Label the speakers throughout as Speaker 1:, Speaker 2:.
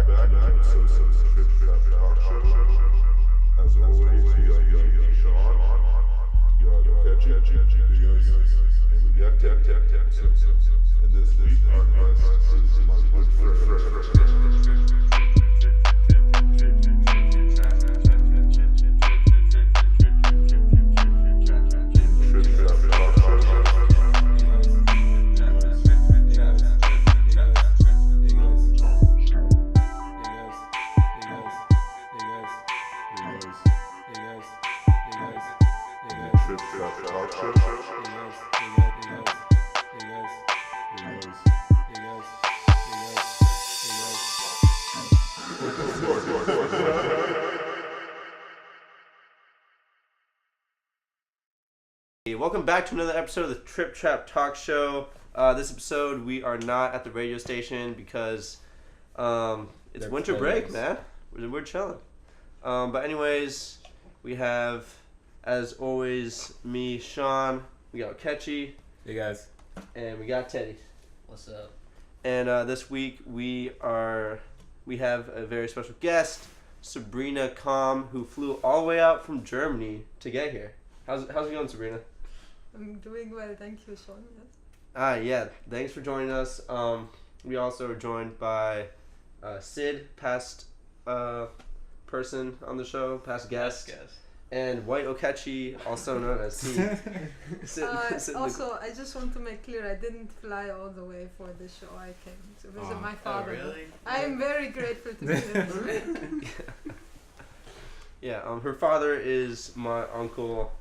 Speaker 1: back to another episode of the Trip Trap Talk Show. As always, we got me, Sean, you got Catchy, and we got Tech. And this week, our guest is my good friend.
Speaker 2: Welcome back to another episode of the Trip Trap Talk Show. This episode we are not at the radio station because it's winter break, man. We're chilling. But anyways, we have, as always, me, Sean. We got Catchy.
Speaker 3: Hey guys.
Speaker 2: And we got Teddy.
Speaker 4: What's up?
Speaker 2: And this week we have a very special guest, Sabrina Komm, who flew all the way out from Germany to get here. How's it going, Sabrina?
Speaker 5: I'm doing well, thank you, Sean.
Speaker 2: Yeah, thanks for joining us. We also are joined by Sid, past person on the show, past guest, and White Okechi, also known as T.
Speaker 5: Also, I just want to make clear, I didn't fly all the way for the show. I came to visit my father.
Speaker 4: Oh, really?
Speaker 5: I am very grateful to be here.
Speaker 2: Yeah, her father is my uncle,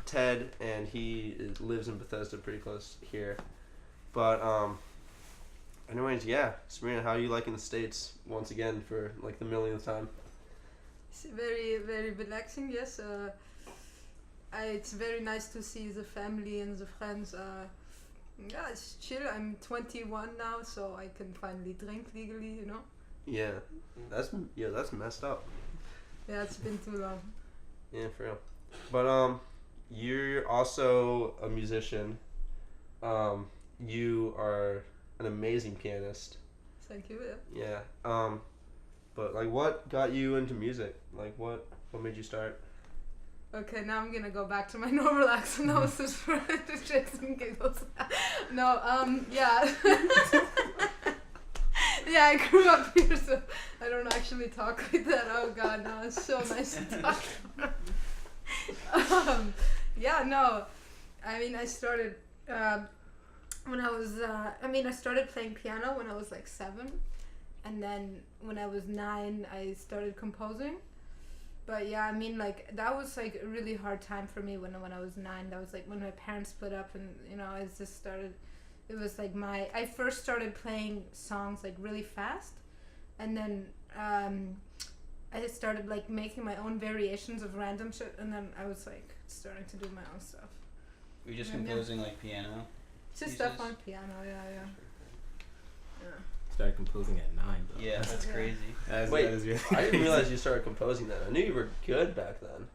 Speaker 2: Ted, and he lives in Bethesda, pretty close here. But anyways, yeah, Sabrina, how are you liking the States once again for like the millionth time?
Speaker 5: It's very, very relaxing. Yes, it's very nice to see the family and the friends. Yeah, it's chill. I'm 21 now, so I can finally drink legally. You know.
Speaker 2: Yeah, that's messed up.
Speaker 5: Yeah, it's been too long.
Speaker 2: Yeah, for real. But you're also a musician. You are an amazing pianist.
Speaker 5: Thank you.
Speaker 2: Yeah. But like, what got you into music? Like, what made you start?
Speaker 5: Okay, now I'm gonna go back to my normal accent. I was just for shits and giggles. No, yeah. Yeah, I grew up here, so I don't actually talk like that. Oh God, no, it's so nice to talk. Yeah, no. I mean, I started when I was. I started playing piano when I was like 7, and then when I was 9, I started composing. But yeah, I mean, like that was like a really hard time for me when I was 9. That was like when my parents split up, and I just started. It was like I first started playing songs like really fast, and then I just started like making my own variations of random shit, and then I was like starting to do my own stuff.
Speaker 4: Were you just composing like piano?
Speaker 5: Just stuff on piano, yeah.
Speaker 3: Started composing at 9 though.
Speaker 4: Yeah, that's crazy.
Speaker 2: Wait,
Speaker 3: that is really
Speaker 2: I didn't realize you started composing that. I knew you were good back then,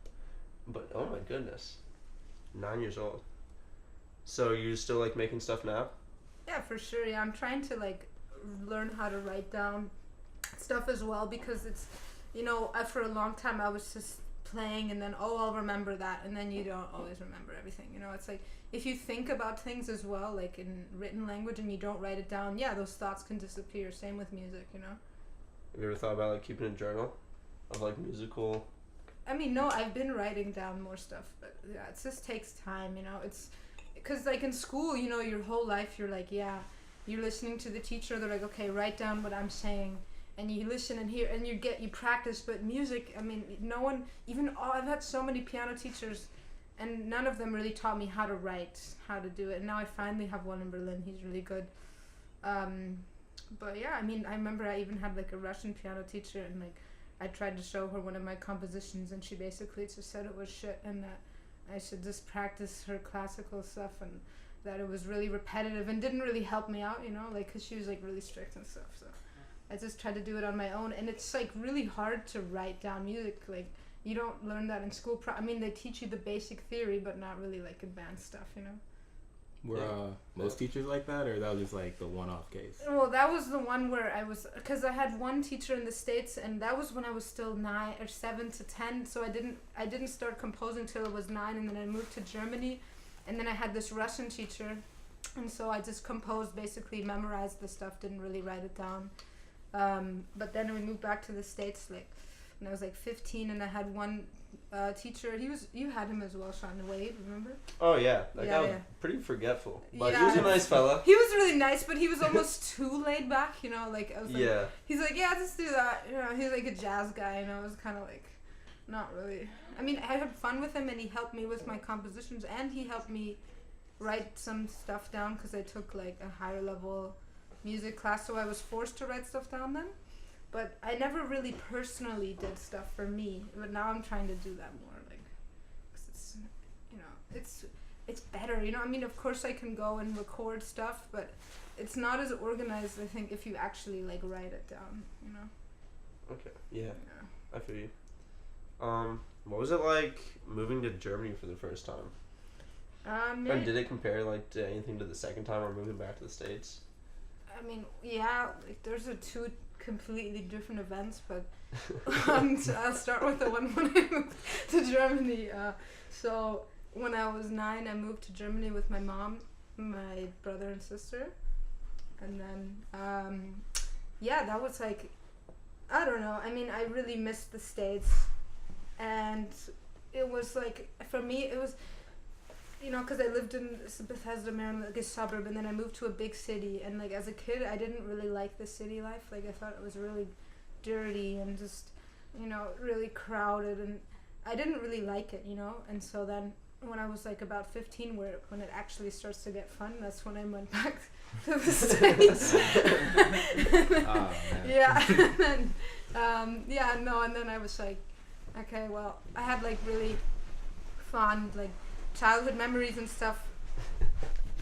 Speaker 2: but oh my goodness, 9 years old. So you're still like making stuff now?
Speaker 5: Yeah, for sure. Yeah, I'm trying to like learn how to write down stuff as well, because it's, for a long time I was just playing and then I'll remember that, and then you don't always remember everything. It's like if you think about things as well, like in written language, and you don't write it down, yeah, those thoughts can disappear. Same with music,
Speaker 2: Have you ever thought about like keeping a journal of like musical?
Speaker 5: I mean, no, I've been writing down more stuff, but yeah, it just takes time. It's because like in school, your whole life you're like, yeah, you're listening to the teacher. They're like, okay, write down what I'm saying. And you listen and hear and you practice, but music, I mean, no one, I've had so many piano teachers, and none of them really taught me how to write, how to do it. And now I finally have one in Berlin. He's really good. But yeah, I mean, I remember I even had like a Russian piano teacher, and like I tried to show her one of my compositions, and she basically just said it was shit, and that I should just practice her classical stuff, and that it was really repetitive and didn't really help me out, like, because she was like really strict and stuff. So I just tried to do it on my own, and it's like really hard to write down music. Like, you don't learn that in school. I mean, they teach you the basic theory, but not really like advanced stuff,
Speaker 3: Were most teachers like that, or that was just like the one-off case?
Speaker 5: Well, that was the one where I was, because I had one teacher in the States, and that was when I was still 7 to 10. So I didn't start composing till I was 9, and then I moved to Germany, and then I had this Russian teacher, and so I just composed, basically memorized the stuff, didn't really write it down. But then we moved back to the States like when I was like 15, and I had one teacher. You had him as well, Sean Wade, remember?
Speaker 2: Oh yeah, that guy was pretty forgetful, but he was a nice fella.
Speaker 5: He was really nice, but he was almost too laid back, you know. Like I was like, he's like, yeah, just do that, you know. He's like a jazz guy, you know. It was kind of like, not really. I mean, I had fun with him, and he helped me with my compositions, and he helped me write some stuff down because I took like a higher level music class, so I was forced to write stuff down then. But I never really personally did stuff for me. But now I'm trying to do that more, like, cause it's, you know, it's better, you know. I mean, of course I can go and record stuff, but it's not as organized, I think, if you actually like write it down, you know.
Speaker 2: Okay. Yeah. I feel you. What was it like moving to Germany for the first time? And did it compare like to anything to the second time or moving back to the States?
Speaker 5: I mean, yeah, like, there's two completely different events, but I'll start with the one when I moved to Germany. So when I was 9, I moved to Germany with my mom, my brother and sister, and then that was like, I don't know. I mean, I really missed the States, and it was like, for me, it was, you know, because I lived in Bethesda, Maryland, like a suburb, and then I moved to a big city. And like as a kid, I didn't really like the city life. Like I thought it was really dirty and just, you know, really crowded, and I didn't really like it, you know. And so then when I was like about 15, when it actually starts to get fun, that's when I went back to the States. And then I was like, okay, well, I had like really fond like childhood memories and stuff,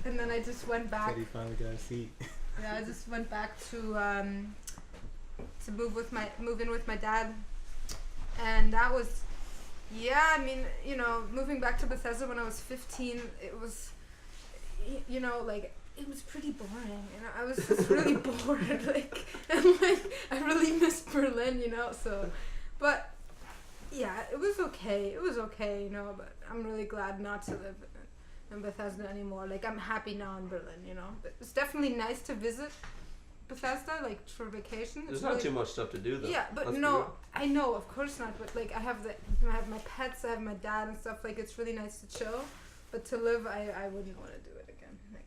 Speaker 5: and then I just went back.
Speaker 3: Teddy finally got a seat.
Speaker 5: Yeah, I just went back to move in with my dad, and that was, I mean, you know, moving back to Bethesda when I was 15, it was, you know, like, it was pretty boring, you know. I was just really bored, like, and like I really missed Berlin, you know. So, but yeah, it was okay, you know. But I'm really glad not to live in Bethesda anymore. Like, I'm happy now in Berlin, you know. But it's definitely nice to visit Bethesda, like, for vacation.
Speaker 2: There's not too much stuff to do, though.
Speaker 5: Yeah, but I know, of course not. But like, I have my pets, I have my dad and stuff. Like, it's really nice to chill. But to live, I wouldn't want to do it again. Like,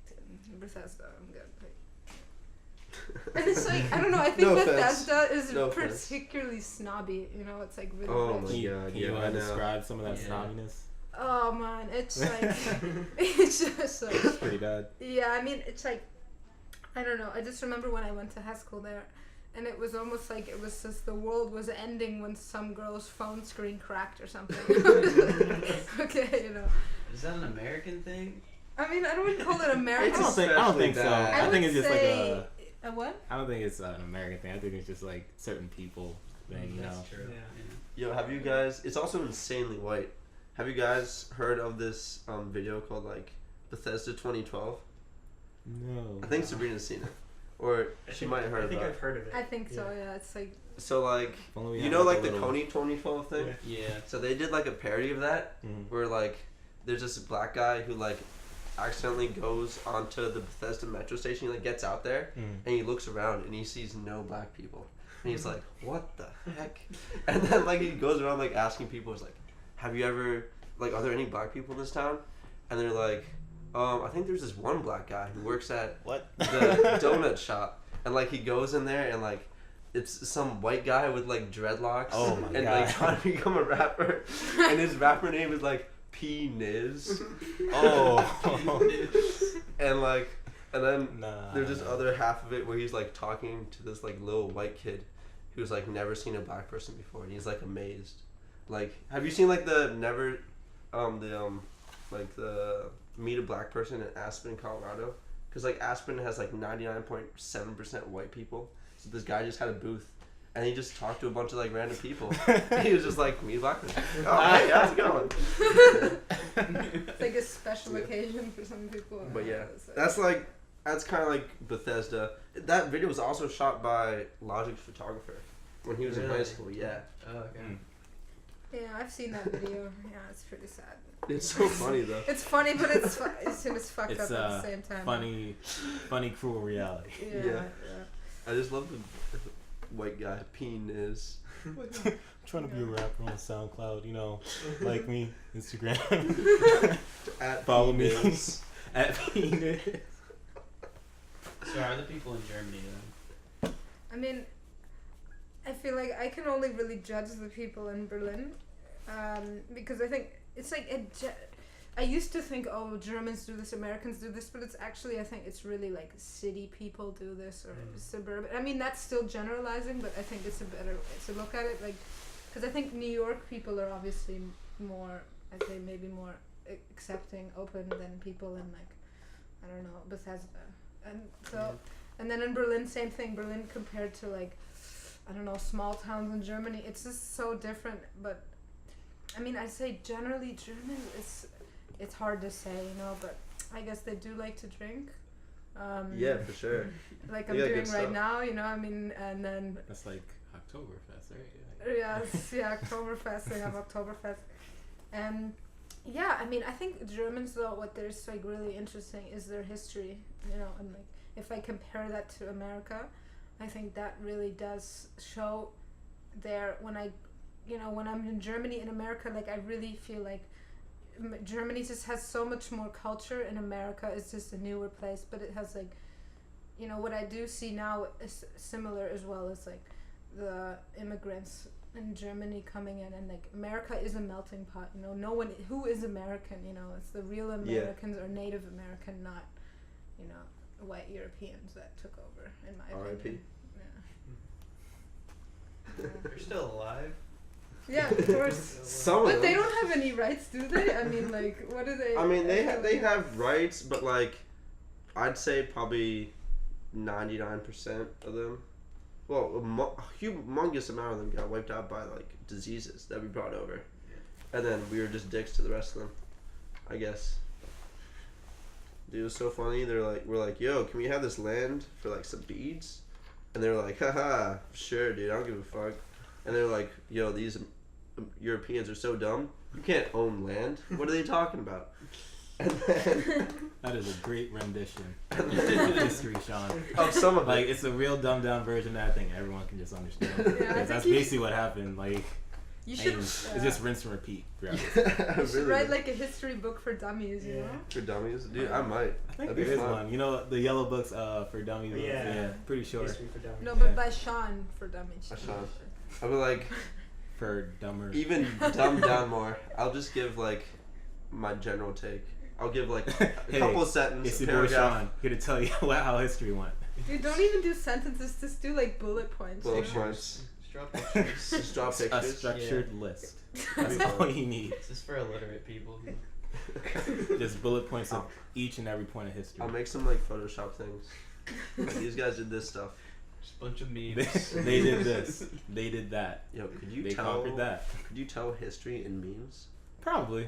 Speaker 5: in Bethesda, I'm good. Like, and it's like, I don't know, I think Bethesda is particularly snobby, you know. It's like really
Speaker 2: rich.
Speaker 3: My God, can you describe some of that snobbiness?
Speaker 5: Oh man, it's like it's just like,
Speaker 3: it's pretty bad.
Speaker 5: Yeah, I mean, it's like, I don't know, I just remember when I went to high school there, and it was almost like it was just the world was ending when some girl's phone screen cracked or something. Okay, you know.
Speaker 4: Is that an American thing?
Speaker 5: I mean, I don't call it American.
Speaker 3: I don't think so. I think it's just like
Speaker 5: a what?
Speaker 3: I don't think it's an American thing. I think it's just like certain people thing, you know.
Speaker 4: That's true.
Speaker 2: Yo, have you guys? It's also insanely white. Have you guys heard of this video called like Bethesda 2012?
Speaker 3: No.
Speaker 2: I think Sabrina's seen it, or she might have heard of it.
Speaker 6: I think I've heard of it.
Speaker 5: I think so. Yeah, it's like.
Speaker 2: So like, you know, like the Coney 2012 thing.
Speaker 4: Yeah.
Speaker 2: So they did like a parody of that, where like there's this black guy who like accidentally goes onto the Bethesda metro station. He like gets out there and he looks around and he sees no black people, and he's like, "What the heck?" And then like he goes around like asking people, he's like, "Have you ever like, are there any black people in this town?" And they're like, I think there's this one black guy who works at the donut shop, and like he goes in there and like it's some white guy with like dreadlocks and like trying to become a rapper, and his rapper name is like P Niz. And then there's this other half of it where he's like talking to this like little white kid who's like never seen a black person before, and he's like amazed. Like, have you seen like the Meet a Black Person in Aspen, Colorado? Because like Aspen has like 99.7% white people. So this guy just had a booth, and he just talked to a bunch of like random people. He was just like, "Meet a Black Person." Oh, hey, how's it going?
Speaker 5: It's like a special occasion for some people.
Speaker 2: But yeah,
Speaker 5: So-
Speaker 2: that's kind of like Bethesda. That video was also shot by Logic's photographer when he was in high
Speaker 4: Really?
Speaker 2: school. Yeah,
Speaker 4: Oh, okay.
Speaker 5: Yeah, I've seen that video. Yeah, it's pretty sad.
Speaker 2: it's so funny though.
Speaker 5: It's funny, but it's fucked
Speaker 3: It's
Speaker 5: up at the same time.
Speaker 3: funny, cruel reality.
Speaker 5: Yeah.
Speaker 2: I just love the white guy penis.
Speaker 3: I'm trying to be a rapper on SoundCloud, like me, Instagram.
Speaker 2: At
Speaker 3: Follow me.
Speaker 2: penis.
Speaker 3: At penis.
Speaker 4: So are the people in Germany then?
Speaker 5: I mean, I feel like I can only really judge the people in Berlin, because I think it's like I used to think, oh, Germans do this, Americans do this, but it's actually, I think it's really like city people do this or suburban. I mean, that's still generalizing, but I think it's a better way to look at it, like, because I think New York people are obviously more, I'd say maybe more accepting, open than people in like, I don't know, Bethesda, and so, and then in Berlin, same thing. Berlin compared to like, I don't know, small towns in Germany, it's just so different. But I mean, I say generally German it's hard to say, but I guess they do like to drink.
Speaker 2: Yeah, for sure.
Speaker 5: Like
Speaker 2: They
Speaker 5: I'm
Speaker 2: got
Speaker 5: doing
Speaker 2: good
Speaker 5: right
Speaker 2: stuff.
Speaker 5: now, I mean, and then
Speaker 3: That's like Oktoberfest, right?
Speaker 5: yes, yeah, Oktoberfest. They have Oktoberfest, and yeah, I mean, I think Germans though, what there's like really interesting is their history, and like if I compare that to America, I think that really does show there when I'm in Germany, in America, like I really feel like Germany just has so much more culture. In America, it's just a newer place, but it has like, what I do see now is similar as well as like the immigrants in Germany coming in, and like America is a melting pot. No one who is American. It's the real Americans or Native American, not white Europeans that took over. In my
Speaker 2: R.I.P.
Speaker 5: opinion. Yeah.
Speaker 4: They're still alive.
Speaker 5: Yeah, of course.
Speaker 2: Some of
Speaker 5: But
Speaker 2: them.
Speaker 5: they don't have any rights, do they? I mean, like, what do they?
Speaker 2: I mean, they have rights, but like, I'd say probably 99% of them. Well, a humongous amount of them got wiped out by like diseases that we brought over, and then we were just dicks to the rest of them, I guess. Dude, it was so funny. We're like, yo, can we have this land for like some beads? And they're like, haha, sure, dude, I don't give a fuck. And they're like, yo, these Europeans are so dumb. You can't own land. What are they talking about? And then
Speaker 3: That is a great rendition
Speaker 2: And
Speaker 3: of
Speaker 2: then-
Speaker 3: history, Sean.
Speaker 2: of some of
Speaker 3: Like,
Speaker 2: it.
Speaker 3: it's a real dumbed down version that I think everyone can just understand.
Speaker 5: Yeah, I
Speaker 3: Because
Speaker 5: think
Speaker 3: that's
Speaker 5: you-
Speaker 3: basically what happened. Like,
Speaker 5: You
Speaker 3: and
Speaker 5: should.
Speaker 3: it's just rinse and repeat throughout.
Speaker 5: You should
Speaker 2: Really,
Speaker 5: write like a history book for dummies. You know.
Speaker 2: for dummies, dude. I might.
Speaker 3: I think
Speaker 2: That'd be
Speaker 3: there is
Speaker 2: fun.
Speaker 3: one. The yellow books for dummies.
Speaker 6: Yeah.
Speaker 3: Pretty sure.
Speaker 6: History for dummies.
Speaker 5: No, but
Speaker 3: Yeah.
Speaker 5: by Sean for dummies.
Speaker 2: By Sean. I'll be like,
Speaker 3: For dumber.
Speaker 2: even dumbed down more. I'll just give like my general take. I'll give like a
Speaker 3: Hey,
Speaker 2: couple of sentences.
Speaker 3: It's your boy
Speaker 2: paragraph.
Speaker 3: Sean here to tell you how history went.
Speaker 5: Dude, don't even do sentences. Just do like bullet points.
Speaker 2: Bullet
Speaker 5: you know?
Speaker 2: points.
Speaker 4: Just drop pictures.
Speaker 2: Just drop
Speaker 3: A
Speaker 2: pictures.
Speaker 3: structured list.
Speaker 2: That'd be
Speaker 3: That's all
Speaker 2: fun.
Speaker 3: you need.
Speaker 4: This is for illiterate people.
Speaker 3: Just bullet points of each and every point of history.
Speaker 2: I'll make some like Photoshop things. Like, these guys did this stuff.
Speaker 4: Just a bunch of
Speaker 3: They,
Speaker 4: memes.
Speaker 3: they did this. They did that.
Speaker 2: Yo, could you
Speaker 3: They
Speaker 2: tell?
Speaker 3: conquered that.
Speaker 2: Could you tell history in memes?
Speaker 3: Probably.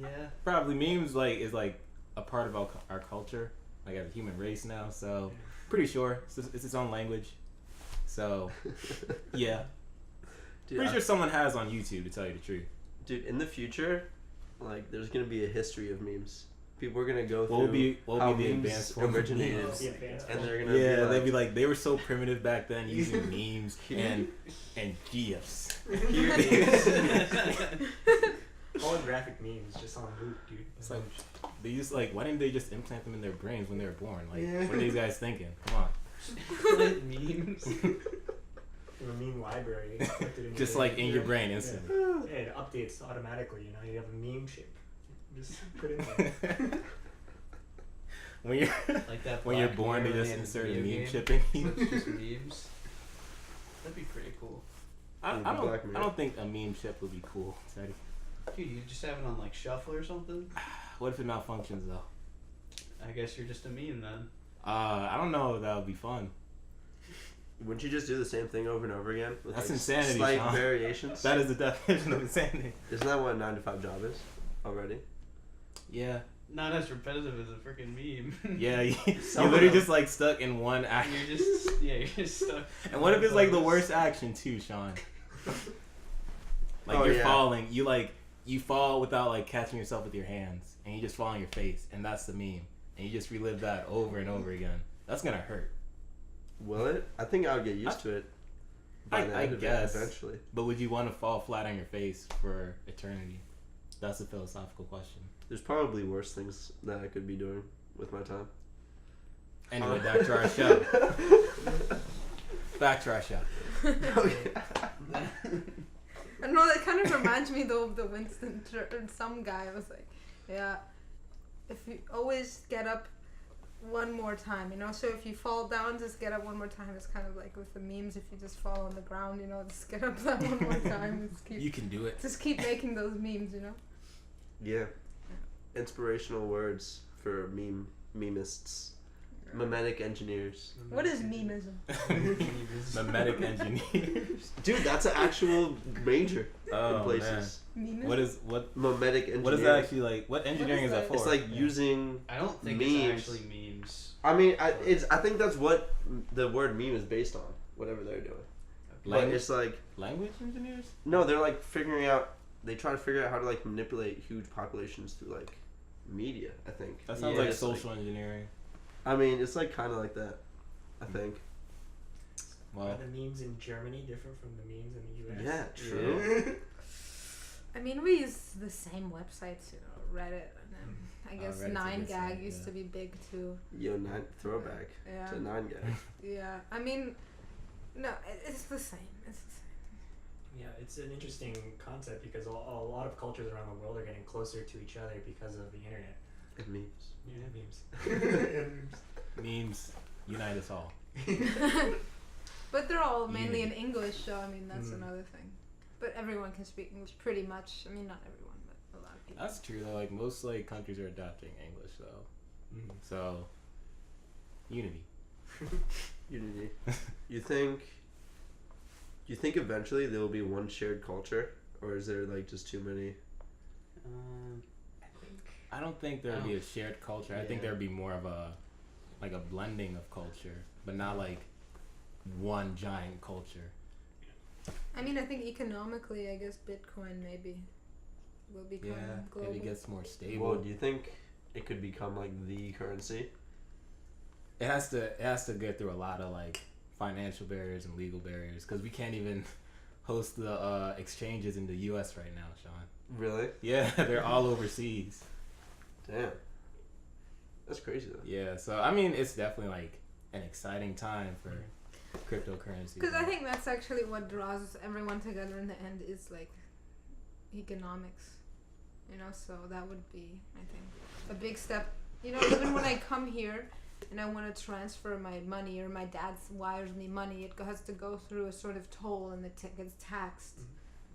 Speaker 4: Yeah.
Speaker 3: Probably memes is a part of our culture, like as a human race now. So pretty sure it's its own language. So yeah,
Speaker 2: Dude,
Speaker 3: pretty sure someone has on YouTube, to tell you the truth.
Speaker 2: Dude, in the future, like, there's gonna be a history of memes. People are gonna go through
Speaker 3: What will
Speaker 2: how
Speaker 3: be the
Speaker 2: memes
Speaker 3: advanced form of
Speaker 2: originated,
Speaker 3: memes?
Speaker 6: The advanced
Speaker 2: and
Speaker 6: one.
Speaker 2: they're gonna
Speaker 3: Yeah,
Speaker 2: be
Speaker 3: they'd be like they were so primitive back then, using memes
Speaker 2: Can
Speaker 3: and gifs.
Speaker 6: Holographic memes just on loop, dude.
Speaker 3: It's like they used why didn't they just implant them in their brains when they were born? Like,
Speaker 2: Yeah.
Speaker 3: what are these guys thinking? Come on,
Speaker 4: Memes.
Speaker 6: From a meme library. collected in
Speaker 3: just
Speaker 6: your-
Speaker 3: like in your brain instantly.
Speaker 6: Yeah, it updates automatically. You have a meme chip. Just put it in there.
Speaker 3: When you're
Speaker 4: Like that.
Speaker 3: when you're
Speaker 4: Black
Speaker 3: born, they
Speaker 4: Mirror
Speaker 3: just
Speaker 4: and
Speaker 3: insert a
Speaker 4: video
Speaker 3: meme
Speaker 4: game.
Speaker 3: chip in
Speaker 4: So
Speaker 3: you.
Speaker 4: it's just memes. That'd be pretty cool.
Speaker 3: I
Speaker 2: Black
Speaker 3: don't
Speaker 2: Mirror.
Speaker 3: think a meme chip would be cool. Teddy.
Speaker 4: Dude, you just have it on like shuffle or something?
Speaker 3: What if it malfunctions though?
Speaker 4: I guess you're just a meme then.
Speaker 3: I don't know if that would be fun.
Speaker 2: Wouldn't you just do the same thing over and over again? With
Speaker 3: That's
Speaker 2: like
Speaker 3: insanity,
Speaker 2: Slight
Speaker 3: Sean.
Speaker 2: variations.
Speaker 3: That is the definition of insanity.
Speaker 2: Isn't that what a 9 to 5 job is already?
Speaker 3: Yeah.
Speaker 4: Not as repetitive as a freaking meme.
Speaker 3: Yeah, you're
Speaker 2: Some of
Speaker 3: literally
Speaker 2: them.
Speaker 3: just like stuck in one
Speaker 4: And
Speaker 3: action.
Speaker 4: you're just stuck.
Speaker 3: And what if it's like the worst action too, Sean? Like
Speaker 2: Oh,
Speaker 3: you're
Speaker 2: yeah.
Speaker 3: falling, you fall without like catching yourself with your hands, and you just fall on your face, and that's the meme, and you just relive that over and over again. That's gonna hurt.
Speaker 2: Will it? I think I would get used to it. By the
Speaker 3: I
Speaker 2: end of it,
Speaker 3: guess.
Speaker 2: eventually.
Speaker 3: But would you want to fall flat on your face for eternity? That's a philosophical question.
Speaker 2: There's probably worse things that I could be doing with my time.
Speaker 3: Anyway, back to our show. Back to our show.
Speaker 2: Okay.
Speaker 5: I know that kind of reminds me though of the Winston some guy was like, yeah, if you always get up one more time, you know, so if you fall down, just get up one more time. It's kind of like with the memes, if you just fall on the ground, you know, just get up that one more time.
Speaker 3: You can do it.
Speaker 5: Just keep making those memes, you know.
Speaker 2: Yeah. Inspirational words for memists. Mimetic engineers.
Speaker 5: What is memism?
Speaker 3: Mimetic engineers.
Speaker 2: Dude, that's an actual major
Speaker 3: Oh,
Speaker 2: in places.
Speaker 5: Memism?
Speaker 3: What
Speaker 2: Mimetic engineering.
Speaker 3: what is that actually like? What engineering
Speaker 5: is
Speaker 3: is that
Speaker 5: that?
Speaker 3: for?
Speaker 2: It's like using
Speaker 4: I don't think
Speaker 2: memes.
Speaker 4: it's actually memes.
Speaker 2: I mean, I think that's what the word meme is based on. Whatever they're doing. But
Speaker 3: language,
Speaker 2: it's like
Speaker 3: language engineers.
Speaker 2: no, they're like figuring out. They try to figure out how to like manipulate huge populations through like media. I think
Speaker 3: That sounds
Speaker 2: Yeah,
Speaker 3: like
Speaker 2: it's
Speaker 3: social engineering.
Speaker 2: I mean, it's like kind of like that. I think.
Speaker 3: Well,
Speaker 6: Are the memes in Germany different from the memes in the US?
Speaker 2: Yeah, true.
Speaker 5: I mean, we use the same websites, you know, Reddit, and then I guess
Speaker 3: Reddit's a good
Speaker 5: 9gag
Speaker 3: site,
Speaker 5: used
Speaker 3: yeah.
Speaker 5: to be big too.
Speaker 2: Yo, throwback
Speaker 5: Yeah.
Speaker 2: to 9gag.
Speaker 5: Yeah, I mean, no, it's the same. It's the same.
Speaker 6: Yeah, it's an interesting concept because a lot of cultures around the world are getting closer to each other because of the internet.
Speaker 2: And memes.
Speaker 6: Yeah, memes.
Speaker 3: memes unite us all.
Speaker 5: But they're all mainly in
Speaker 3: Unity.
Speaker 5: English, so I mean that's
Speaker 6: Mm.
Speaker 5: another thing. But everyone can speak English pretty much. I mean, not everyone, but a lot of people.
Speaker 3: That's true though. Like most like countries are adopting English though.
Speaker 6: Mhm.
Speaker 3: So unity.
Speaker 2: Unity. You think eventually there will be one shared culture, or is there like just too many?
Speaker 4: I think.
Speaker 3: I don't think there would be a shared culture. I think
Speaker 4: Yeah.
Speaker 3: there would be more of a like a blending of culture, but not like one giant culture.
Speaker 5: I mean, I think economically, I guess Bitcoin maybe will become
Speaker 3: Yeah,
Speaker 5: global.
Speaker 3: maybe it gets more stable.
Speaker 2: Well, do you think it could become like the currency?
Speaker 3: It has to get through a lot of like financial barriers and legal barriers because we can't even host the exchanges in the U.S. right now, Sean.
Speaker 2: Really?
Speaker 3: Yeah, they're all overseas.
Speaker 2: Damn. That's crazy though.
Speaker 3: Yeah, so I mean, it's definitely like an exciting time for cryptocurrency.
Speaker 5: Because I think that's actually what draws everyone together in the end is like economics, you know. So that would be, I think, a big step. You know, even when I come here and I want to transfer my money or my dad wires me money, it has to go through a sort of toll and it gets taxed.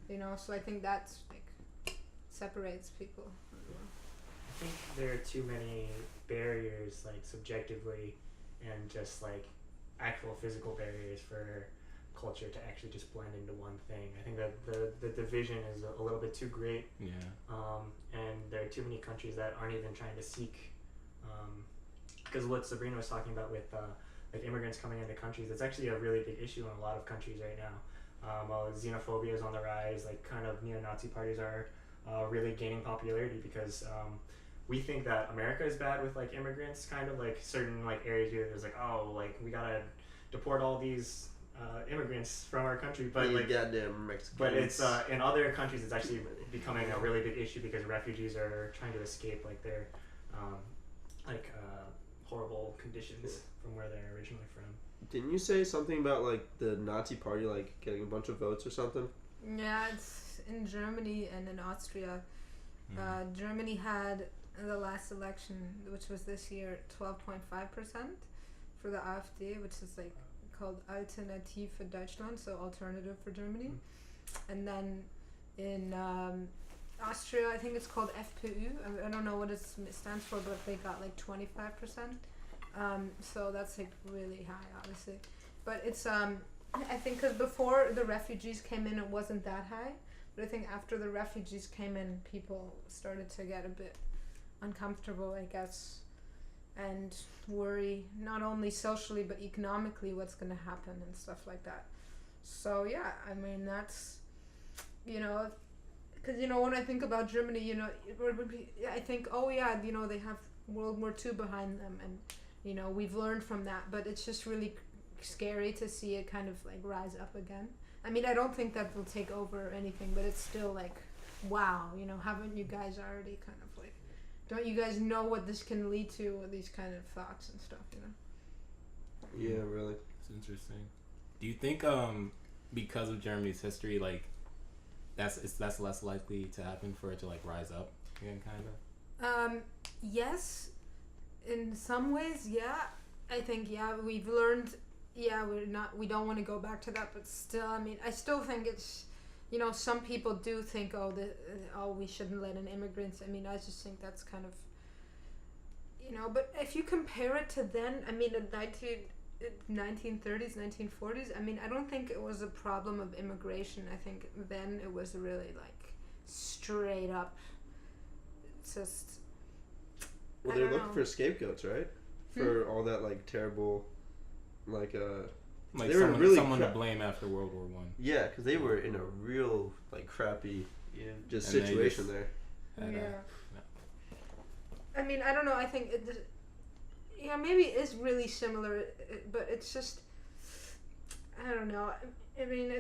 Speaker 5: You know, so I think that's like separates people as well.
Speaker 6: I think there are too many barriers, like subjectively, and just like actual physical barriers for culture to actually just blend into one thing. I think that the division is a little bit too great,
Speaker 3: Yeah.
Speaker 6: and there are too many countries that aren't even trying to seek. Because what Sabrina was talking about with like immigrants coming into countries, it's actually a really big issue in a lot of countries right now. Well, xenophobia is on the rise. Like kind of neo-Nazi parties are really gaining popularity because we think that America is bad with like immigrants, kind of like certain like areas here. There's like, oh, like we gotta deport all these immigrants from our country, but
Speaker 2: You
Speaker 6: like
Speaker 2: goddamn Mexicans.
Speaker 6: but it's in other countries it's actually becoming a really big issue because refugees are trying to escape like their horrible conditions from where they're originally from.
Speaker 2: Didn't you say something about like the Nazi party like getting a bunch of votes or something?
Speaker 5: Yeah, it's in Germany and in Austria. Germany had in the last election, which was this year, 12.5% for the AfD, which is like called Alternative für Deutschland, so alternative for Germany. And then in Austria, I think it's called FPÖ. I don't know what it stands for, but they got like 25%. So that's like really high, obviously. But it's I think because before the refugees came in, it wasn't that high. But I think after the refugees came in, people started to get a bit uncomfortable, I guess, and worry not only socially but economically what's going to happen and stuff like that. So yeah, I mean, that's, you know, because, you know, when I think about Germany, you know, I think, oh yeah, you know, they have World War II behind them, and, you know, we've learned from that, but it's just really scary to see it kind of like rise up again. I mean, I don't think that will take over or anything, but it's still like, wow, you know, haven't you guys already kind of like, don't you guys know what this can lead to, with these kind of thoughts and stuff, you know?
Speaker 2: Yeah, really.
Speaker 3: It's interesting. Do you think because of Germany's history, like that's less likely to happen for it to like rise up again, kind of?
Speaker 5: Yes, in some ways, yeah. I think, yeah, we've learned, yeah, we don't want to go back to that, but still, I mean, I still think it's, you know, some people do think, oh, we shouldn't let in immigrants. I mean, I just think that's kind of, you know, but if you compare it to then, I mean, the 1930s, 1940s, I mean, I don't think it was a problem of immigration. I think then it was really like straight up just,
Speaker 2: Well, they're looking for scapegoats, right? For all that like terrible, like
Speaker 3: like
Speaker 2: they were
Speaker 3: someone,
Speaker 2: really
Speaker 3: someone to blame after World War One.
Speaker 2: Yeah, because they were in a real like crappy just
Speaker 3: And
Speaker 2: situation
Speaker 3: just
Speaker 2: there.
Speaker 5: yeah. I mean, I don't know. I think yeah, maybe it's really similar, but it's just, I don't know. I mean,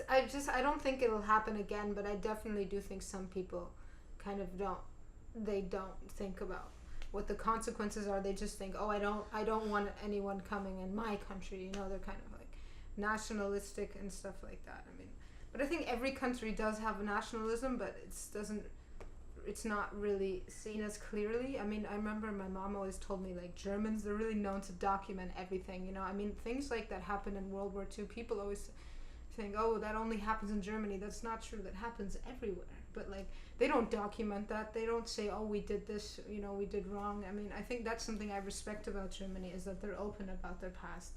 Speaker 5: I don't think it'll happen again, but I definitely do think some people kind of don't think about what the consequences are. They just think, oh, I don't want anyone coming in my country, you know. They're kind of like nationalistic and stuff like that. I mean, but I think every country does have a nationalism, but it's not really seen as clearly. I mean, I remember my mom always told me, like, Germans, they're really known to document everything, you know. I mean, things like that happened in World War II. People always think, oh, that only happens in Germany. That's not true. That happens everywhere. But, like, they don't document that. They don't say, oh, we did this, you know, we did wrong. I mean, I think that's something I respect about Germany, is that they're open about their past.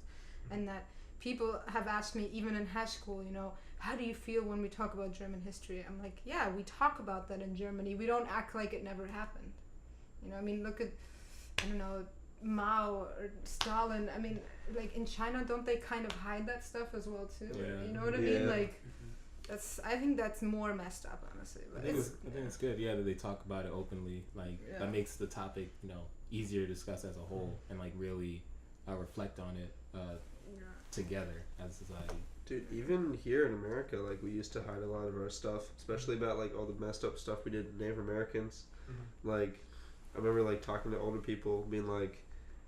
Speaker 5: And that people have asked me, even in high school, you know, how do you feel when we talk about German history? I'm like, yeah, we talk about that in Germany. We don't act like it never happened. You know, I mean, look at, I don't know, Mao or Stalin. I mean, like, in China, don't they kind of hide that stuff as well, too?
Speaker 3: Yeah.
Speaker 5: You know what I mean? Like, I think that's more messed up, honestly. But
Speaker 3: I think it's good, yeah, that they talk about it openly. Like, that makes the topic, you know, easier to discuss as a whole, and like really reflect on it together as a society.
Speaker 2: Dude, even here in America, like, we used to hide a lot of our stuff, especially about like all the messed up stuff we did with Native Americans. Like, I remember like talking to older people, being like,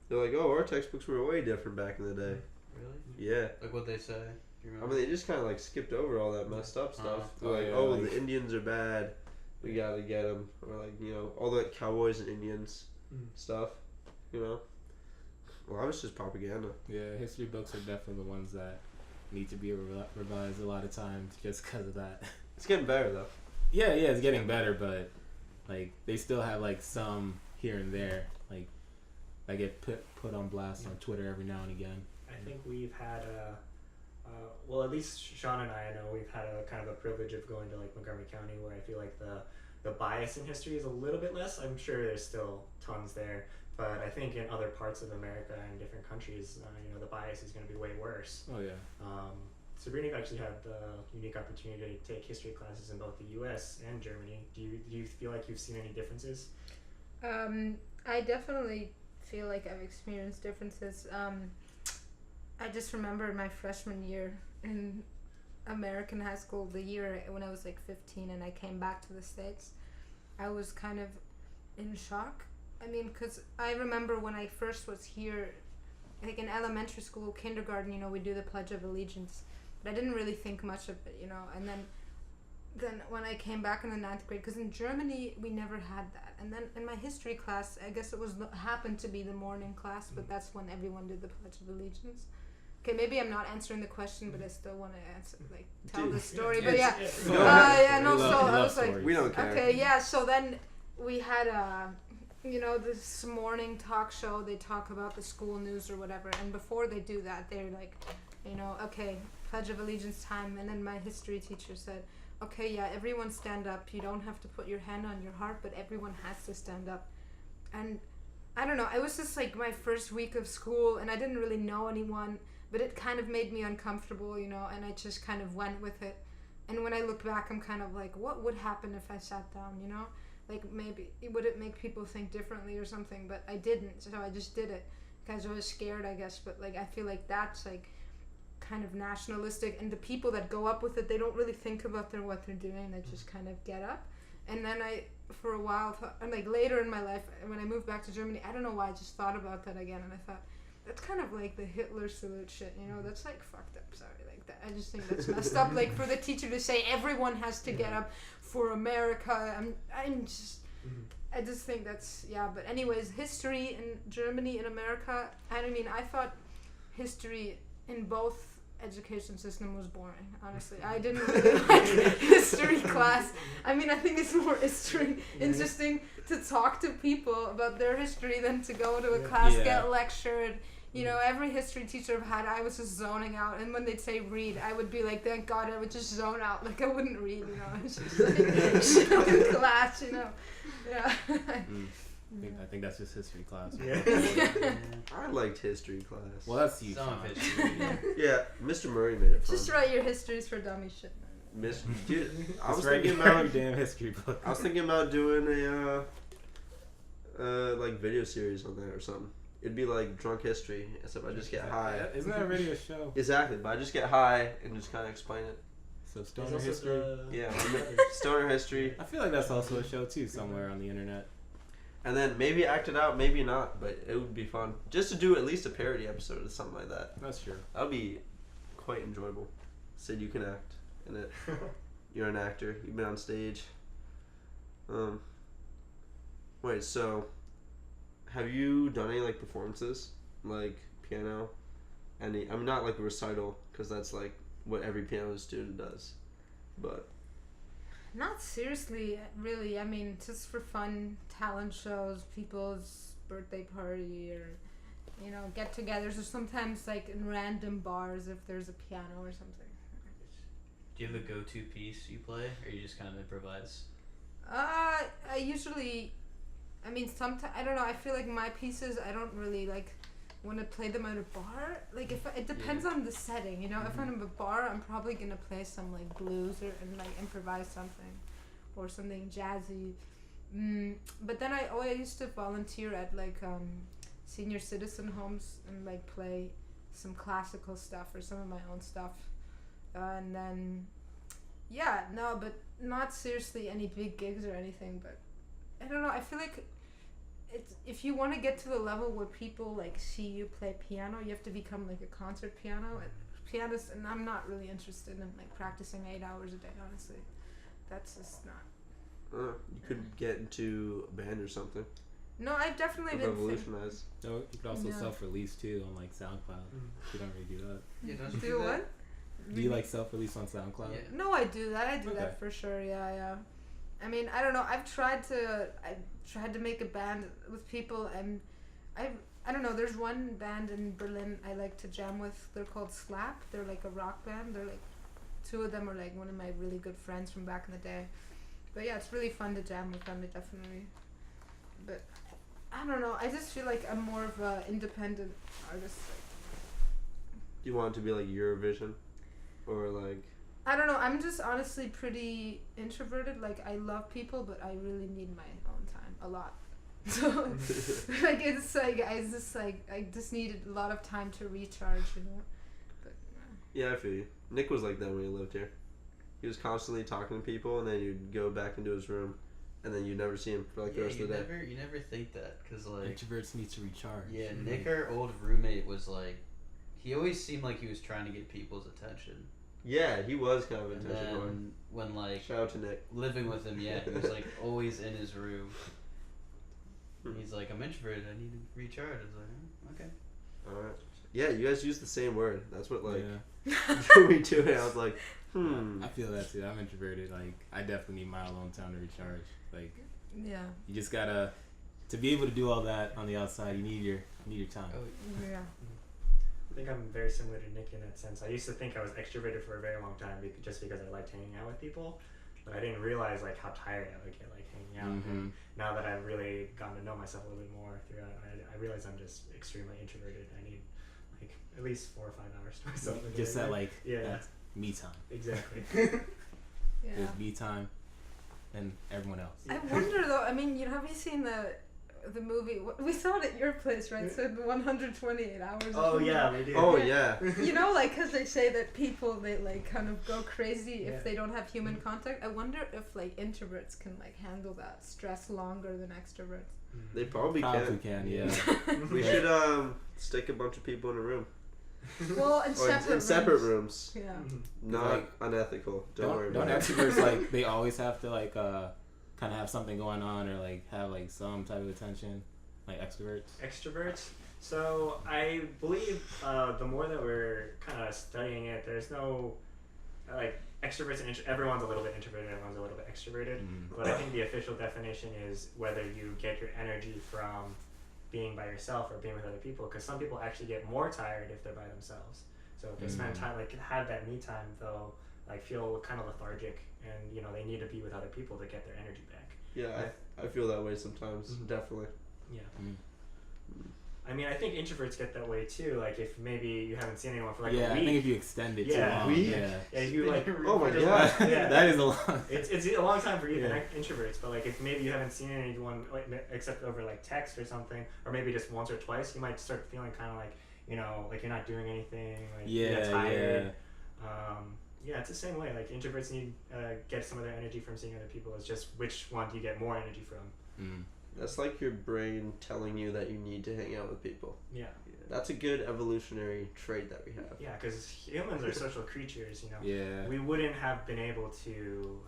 Speaker 2: they're like, oh, our textbooks were way different back in the day.
Speaker 4: Really?
Speaker 2: Yeah.
Speaker 4: Like what they say? Do you
Speaker 2: I
Speaker 4: remember?
Speaker 2: mean, they just kind of like skipped over all that messed up stuff. They're like,
Speaker 3: yeah,
Speaker 2: oh,
Speaker 3: like,
Speaker 2: the Indians are bad, we gotta get them, or like, you know, all the cowboys and Indians stuff, you know. Well, that was just propaganda.
Speaker 3: Yeah, history books are definitely the ones that need to be revised a lot of times just because of that.
Speaker 2: It's getting better though.
Speaker 3: Yeah, it's getting better, but like they still have like some here and there, like that get put on blast on Twitter every now and again.
Speaker 6: I think we've had well, at least Sean and I know we've had a kind of a privilege of going to like Montgomery County, where I feel like the bias in history is a little bit less. I'm sure there's still tons there, but I think in other parts of America and different countries, you know, the bias is going to be way worse.
Speaker 3: Oh yeah.
Speaker 6: Sabrina, you've actually had the unique opportunity to take history classes in both the U.S. and Germany. Do you feel like you've seen any differences?
Speaker 5: I definitely feel like I've experienced differences. I just remember my freshman year in American high school, the year when I was like 15 and I came back to the States. I was kind of in shock. I mean, because I remember when I first was here, like in elementary school, kindergarten, you know, we do the Pledge of Allegiance. But I didn't really think much of it, you know. And then when I came back in the 9th grade, because in Germany we never had that. And then in my history class, I guess it happened to be the morning class, but that's when everyone did the Pledge of Allegiance. Okay, maybe I'm not answering the question, but I still want to answer, like, tell the story. But yeah, so I was like,
Speaker 2: we don't care.
Speaker 5: Okay, yeah. So then we had you know, this morning talk show. They talk about the school news or whatever, and before they do that, they're like, you know, okay, Pledge of Allegiance time. And then my history teacher said, okay, yeah, everyone stand up. You don't have to put your hand on your heart, but everyone has to stand up. And I don't know, it was just like my first week of school, and I didn't really know anyone, but it kind of made me uncomfortable, you know, and I just kind of went with it. And when I look back, I'm kind of like, what would happen if I sat down, you know? Like, maybe, would it make people think differently or something? But I didn't, so I just did it. Because I was scared, I guess, but, like, I feel like that's, like, kind of nationalistic, and the people that go up with it, they don't really think about what they're doing, they just kind of get up. And then I, for a while, and like later in my life, when I moved back to Germany, I don't know why, I just thought about that again, and I thought, that's kind of like the Hitler salute shit, you know, that's like fucked up, sorry, like that, I just think that's messed up, like for the teacher to say everyone has to get up for America, I'm just, I just think that's, yeah, but anyways, history in Germany and America, I mean, I thought history in both education system was boring, honestly. I didn't really like history class. I mean, I think it's more interesting to talk to people about their history than to go to a class, get lectured. You know, every history teacher I've had, I was just zoning out. And when they'd say read, I would be like, thank God, I would just zone out. Like, I wouldn't read, you know. I was just like, chill in class, you know. Yeah.
Speaker 3: I think that's just history class.
Speaker 2: I liked history class.
Speaker 3: Well, that's you.
Speaker 4: Some of it.
Speaker 2: Yeah, Mr. Murray made it fun.
Speaker 5: Just write your histories for dummy shit, man.
Speaker 2: Dude, I was
Speaker 3: write
Speaker 2: thinking
Speaker 3: your
Speaker 2: about
Speaker 3: damn history book.
Speaker 2: I was thinking about doing a like video series on that or something. It'd be like drunk history, except I just get high.
Speaker 3: Isn't that already a show?
Speaker 2: Exactly, but I just get high and just kind of explain it.
Speaker 3: So stoner history.
Speaker 2: Yeah, stoner history.
Speaker 3: I feel like that's also a show too, somewhere on the internet.
Speaker 2: And then maybe act it out, maybe not, but it would be fun. Just to do at least a parody episode or something like that.
Speaker 3: That's true.
Speaker 2: That would be quite enjoyable. Sid, you can act in it. You're an actor. You've been on stage. Wait, so have you done any like performances, like piano? I mean, not like a recital, because that's like what every piano student does, but.
Speaker 5: Not seriously, really. I mean, just for fun, talent shows, people's birthday party, or, you know, get-togethers, or sometimes, like, in random bars if there's a piano or something.
Speaker 4: Do you have a go-to piece you play, or you just kind of improvise?
Speaker 5: I usually, I mean, sometimes, I don't know, I feel like my pieces, I don't really, like, want to play them at a bar. Like, it depends on the setting, you know. If I'm at a bar, I'm probably gonna play some like blues and like improvise something, or something jazzy. But then I used to volunteer at like senior citizen homes and like play some classical stuff or some of my own stuff. And then, but not seriously any big gigs or anything. But I don't know. I feel like if you want to get to the level where people like see you play piano, you have to become like a concert pianist, and I'm not really interested in like practicing 8 hours a day, honestly. That's just not.
Speaker 2: You could get into a band or something.
Speaker 5: No, I've definitely been
Speaker 2: revolutionize.
Speaker 3: No, you could also self-release too on like SoundCloud. You don't really do that.
Speaker 4: Yeah, don't you
Speaker 5: do
Speaker 4: that?
Speaker 5: what?
Speaker 3: Do you like self-release on SoundCloud?
Speaker 4: Yeah.
Speaker 5: No, I do that. I do that for sure. Yeah. I mean, I don't know. I've tried to make a band with people, and I don't know. There's one band in Berlin I like to jam with. They're called Slap. They're like a rock band. They're like, two of them are like one of my really good friends from back in the day. But yeah, it's really fun to jam with them. Definitely. But I don't know. I just feel like I'm more of a independent artist.
Speaker 2: Do you want it to be like Eurovision, or like?
Speaker 5: I don't know. I'm just honestly pretty introverted. Like, I love people, but I really need my own time a lot. So, like, I just needed a lot of time to recharge, you know. But
Speaker 2: yeah, I feel you. Nick was like that when he lived here. He was constantly talking to people, and then you'd go back into his room, and then you'd never see him for like the rest of the day.
Speaker 4: You never think that, because like
Speaker 3: introverts need to recharge.
Speaker 4: Yeah, Nick, our old roommate, was like, he always seemed like he was trying to get people's attention.
Speaker 2: Yeah, he was kind of attention
Speaker 4: And
Speaker 2: whore.
Speaker 4: then when like
Speaker 2: Shout out to Nick.
Speaker 4: living with him, he was like always in his room. And he's like, I'm introverted, I need to recharge. I was like, okay.
Speaker 2: Alright. Yeah, you guys use the same word. That's what like
Speaker 3: Yeah.
Speaker 2: me too. I was like,
Speaker 3: I feel that too. I'm introverted. Like, I definitely need my alone time to recharge. Like,
Speaker 5: yeah.
Speaker 3: you just gotta, to be able to do all that on the outside, you need your time.
Speaker 4: Oh,
Speaker 5: Yeah.
Speaker 6: I think I'm very similar to Nick in that sense. I used to think I was extroverted for a very long time just because I liked hanging out with people, but I didn't realize like how tired I would get like hanging out. And now that I've really gotten to know myself a little bit more throughout, I realize I'm just extremely introverted. I need like at least 4 or 5 hours to myself.
Speaker 3: Just that like
Speaker 6: yeah,
Speaker 3: that's me time.
Speaker 6: exactly.
Speaker 5: Yeah.
Speaker 3: There's me time, and everyone else.
Speaker 5: I wonder though. I mean, have you seen the movie? We saw it at your place, right? So the 128 hours.
Speaker 6: Oh yeah, we did.
Speaker 2: Oh yeah.
Speaker 5: You know, like, because they say that people, they like kind of go crazy
Speaker 6: Yeah.
Speaker 5: if they don't have human contact. I wonder if like introverts can like handle that stress longer than extroverts.
Speaker 2: They probably
Speaker 3: can, yeah.
Speaker 2: We should stick a bunch of people in a room.
Speaker 5: Well, in
Speaker 2: Or
Speaker 5: separate
Speaker 2: in
Speaker 5: rooms.
Speaker 2: separate rooms.
Speaker 5: Yeah.
Speaker 2: Not
Speaker 3: Like,
Speaker 2: unethical. Don't worry
Speaker 3: Don't
Speaker 2: about it.
Speaker 3: extroverts like they always have to like kind of have something going on or like have like some type of attention, like extroverts?
Speaker 6: Extroverts. So I believe the more that we're kind of studying it, there's no like extroverts and everyone's a little bit introverted, everyone's a little bit extroverted. But I think the official definition is whether you get your energy from being by yourself or being with other people, because some people actually get more tired if they're by themselves. So if they spend time, like have that me time, they'll like feel kind of lethargic, and you know they need to be with other people to get their energy back.
Speaker 2: Yeah, I feel that way sometimes. Definitely.
Speaker 6: Yeah. I mean, I think introverts get that way too. Like if maybe you haven't seen anyone for like a week.
Speaker 3: I think if you extend it too long,
Speaker 6: Yeah, you like.
Speaker 2: Oh my god.
Speaker 6: Yeah.
Speaker 3: that is a long.
Speaker 6: It's a long time for even introverts, but like if maybe you haven't seen anyone like, except over like text or something, or maybe just once or twice, you might start feeling kind of like, you know, like you're not doing anything, like you're tired. Yeah, it's the same way. Like introverts need get some of their energy from seeing other people. It's just which one do you get more energy from?
Speaker 2: That's like your brain telling you that you need to hang out with people.
Speaker 6: Yeah.
Speaker 2: That's a good evolutionary trait that we have.
Speaker 6: Yeah, because humans are social creatures, you know.
Speaker 3: Yeah.
Speaker 6: We wouldn't have been able to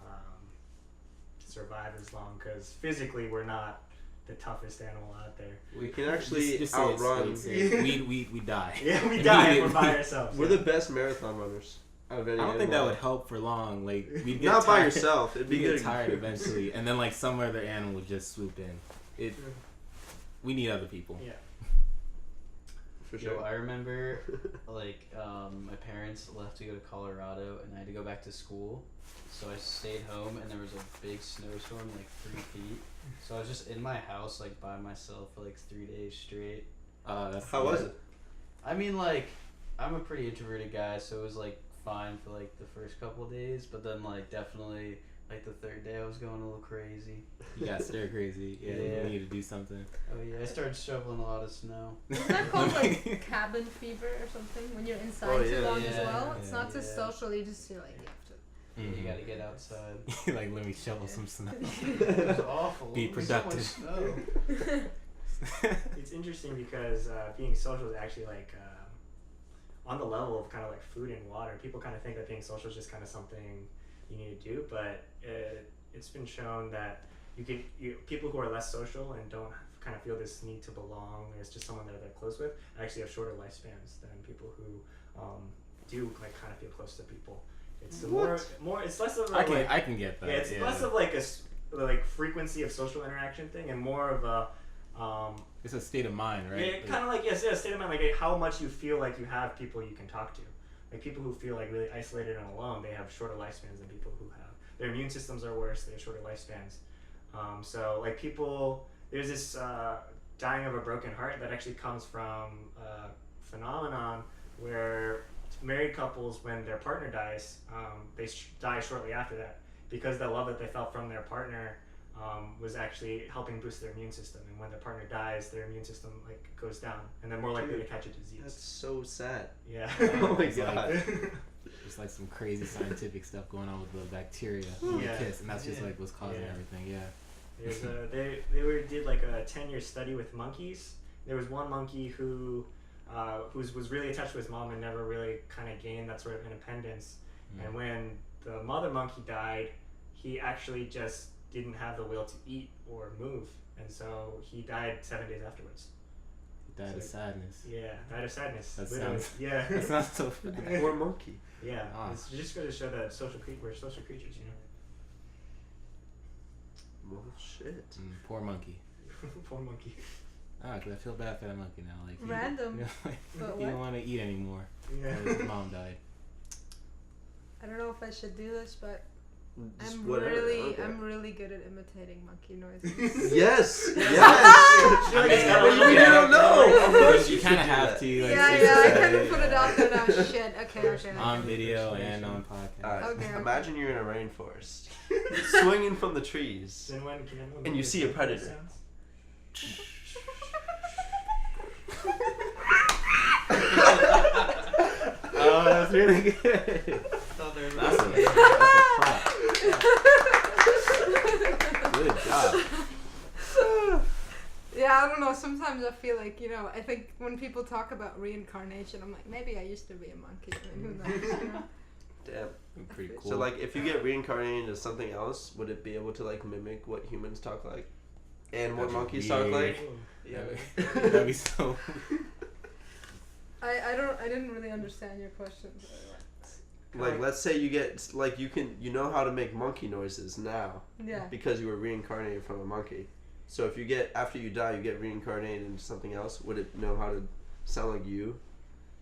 Speaker 6: survive as long because physically we're not the toughest animal out there.
Speaker 2: We can actually
Speaker 3: just
Speaker 2: outrun.
Speaker 3: We die.
Speaker 6: Yeah, we die if we're by ourselves.
Speaker 2: We're the best marathon runners out of any
Speaker 3: I don't think that
Speaker 2: animal.
Speaker 3: would help for long. Like we'd get
Speaker 2: Not
Speaker 3: tired.
Speaker 2: by yourself. It'd be
Speaker 3: We'd
Speaker 2: good.
Speaker 3: get tired eventually, and then like some other animal would just swoop in. We need other people.
Speaker 6: Yeah.
Speaker 2: For
Speaker 4: Yo,
Speaker 2: sure.
Speaker 4: I remember, like, my parents left to go to Colorado, and I had to go back to school. So I stayed home, and there was a big snowstorm, like 3 feet. So I was just in my house, like, by myself for, like, 3 days straight.
Speaker 3: That's
Speaker 2: How was it?
Speaker 4: I mean, like, I'm a pretty introverted guy, so it was, like, fine for, like, the first couple of days. But then, like, definitely, like, the third day I was going a little crazy.
Speaker 3: You got stir crazy. Yeah,
Speaker 4: Yeah.
Speaker 3: you need to do something.
Speaker 4: Oh, yeah, I started shoveling a lot of snow.
Speaker 5: Isn't that called like cabin fever or something? When you're inside too long as well? It's not just social, you just feel like you have to.
Speaker 4: You gotta get outside.
Speaker 3: Like, let me shovel some snow.
Speaker 4: It was awful.
Speaker 3: Be
Speaker 4: There was so much
Speaker 3: productive.
Speaker 4: snow.
Speaker 6: It's interesting because being social is actually like on the level of kind of like food and water. People kind of think that being social is just kind of something you need to do, but it's been shown that people who are less social and don't kind of feel this need to belong, or it's just someone that they're close with, actually have shorter lifespans than people who do like kind of feel close to people. It's more. It's less of a
Speaker 3: I can get that.
Speaker 6: yeah, it's less of like a frequency of social interaction thing, and more of a
Speaker 3: it's a state of mind, right?
Speaker 6: yeah, kind of like state of mind, like how much you feel like you have people you can talk to. Like people who feel like really isolated and alone, they have shorter lifespans than people who have their immune systems are worse. They have shorter lifespans. So like people, there's this dying of a broken heart that actually comes from a phenomenon where married couples, when their partner dies, they die shortly after that because the love that they felt from their partner was actually helping boost their immune system. And when their partner dies, their immune system like goes down, and they're more likely to catch a disease.
Speaker 2: That's so sad.
Speaker 6: Yeah.
Speaker 2: Oh my
Speaker 3: It's
Speaker 2: god.
Speaker 3: like- There's like some crazy scientific stuff going on with the bacteria in the
Speaker 6: Yeah.
Speaker 3: kiss, and that's just
Speaker 4: Yeah.
Speaker 3: like what's causing
Speaker 6: Yeah.
Speaker 3: everything. Yeah.
Speaker 6: There's they did like a 10-year study with monkeys. There was one monkey who was really attached to his mom and never really kind of gained that sort of independence. And when the mother monkey died, he actually just didn't have the will to eat or move, and so he died 7 days afterwards.
Speaker 3: Died of sadness.
Speaker 6: Yeah, died of sadness.
Speaker 3: That
Speaker 6: literally.
Speaker 3: sounds-
Speaker 6: Yeah.
Speaker 3: That sounds so funny.
Speaker 2: Poor monkey.
Speaker 6: Yeah,
Speaker 3: Ah.
Speaker 6: it's just going to show that we're social creatures, you know.
Speaker 2: Well, shit.
Speaker 3: Poor monkey.
Speaker 6: Poor monkey.
Speaker 3: 'cause I feel bad for that monkey now. Like
Speaker 5: Random.
Speaker 3: He don't want to eat anymore.
Speaker 6: Yeah.
Speaker 3: His mom died.
Speaker 5: I don't know if I should do this, but
Speaker 2: Just
Speaker 5: I'm
Speaker 2: whatever, okay.
Speaker 5: really good at imitating monkey noises.
Speaker 2: Yes. Yes.
Speaker 3: I mean,
Speaker 2: You don't know. Of course
Speaker 3: you kind of have to. Like,
Speaker 5: yeah, I kind of put it out there now. Shit. Okay.
Speaker 3: On video and on podcast.
Speaker 2: Alright,
Speaker 5: Okay.
Speaker 2: imagine you're in a rainforest, swinging from the trees,
Speaker 6: Then when
Speaker 2: and you see a predator.
Speaker 3: Oh, that's really good. That's a prop. Good job.
Speaker 5: Yeah, I don't know. Sometimes I feel like, I think when people talk about reincarnation, I'm like, maybe I used to be a monkey. I mean, who knows,
Speaker 2: Damn.
Speaker 3: Pretty cool.
Speaker 2: So like, if you get reincarnated into something else, would it be able to like mimic what humans talk like, and what
Speaker 3: That'd be
Speaker 2: monkeys talk
Speaker 3: weird.
Speaker 2: like?
Speaker 6: Yeah.
Speaker 3: That'd be so.
Speaker 5: I didn't really understand your question.
Speaker 2: Like, let's say you get like you know how to make monkey noises now
Speaker 5: Yeah.
Speaker 2: because you were reincarnated from a monkey. So if you get after you die, you get reincarnated into something else. Would it know how to sound like you?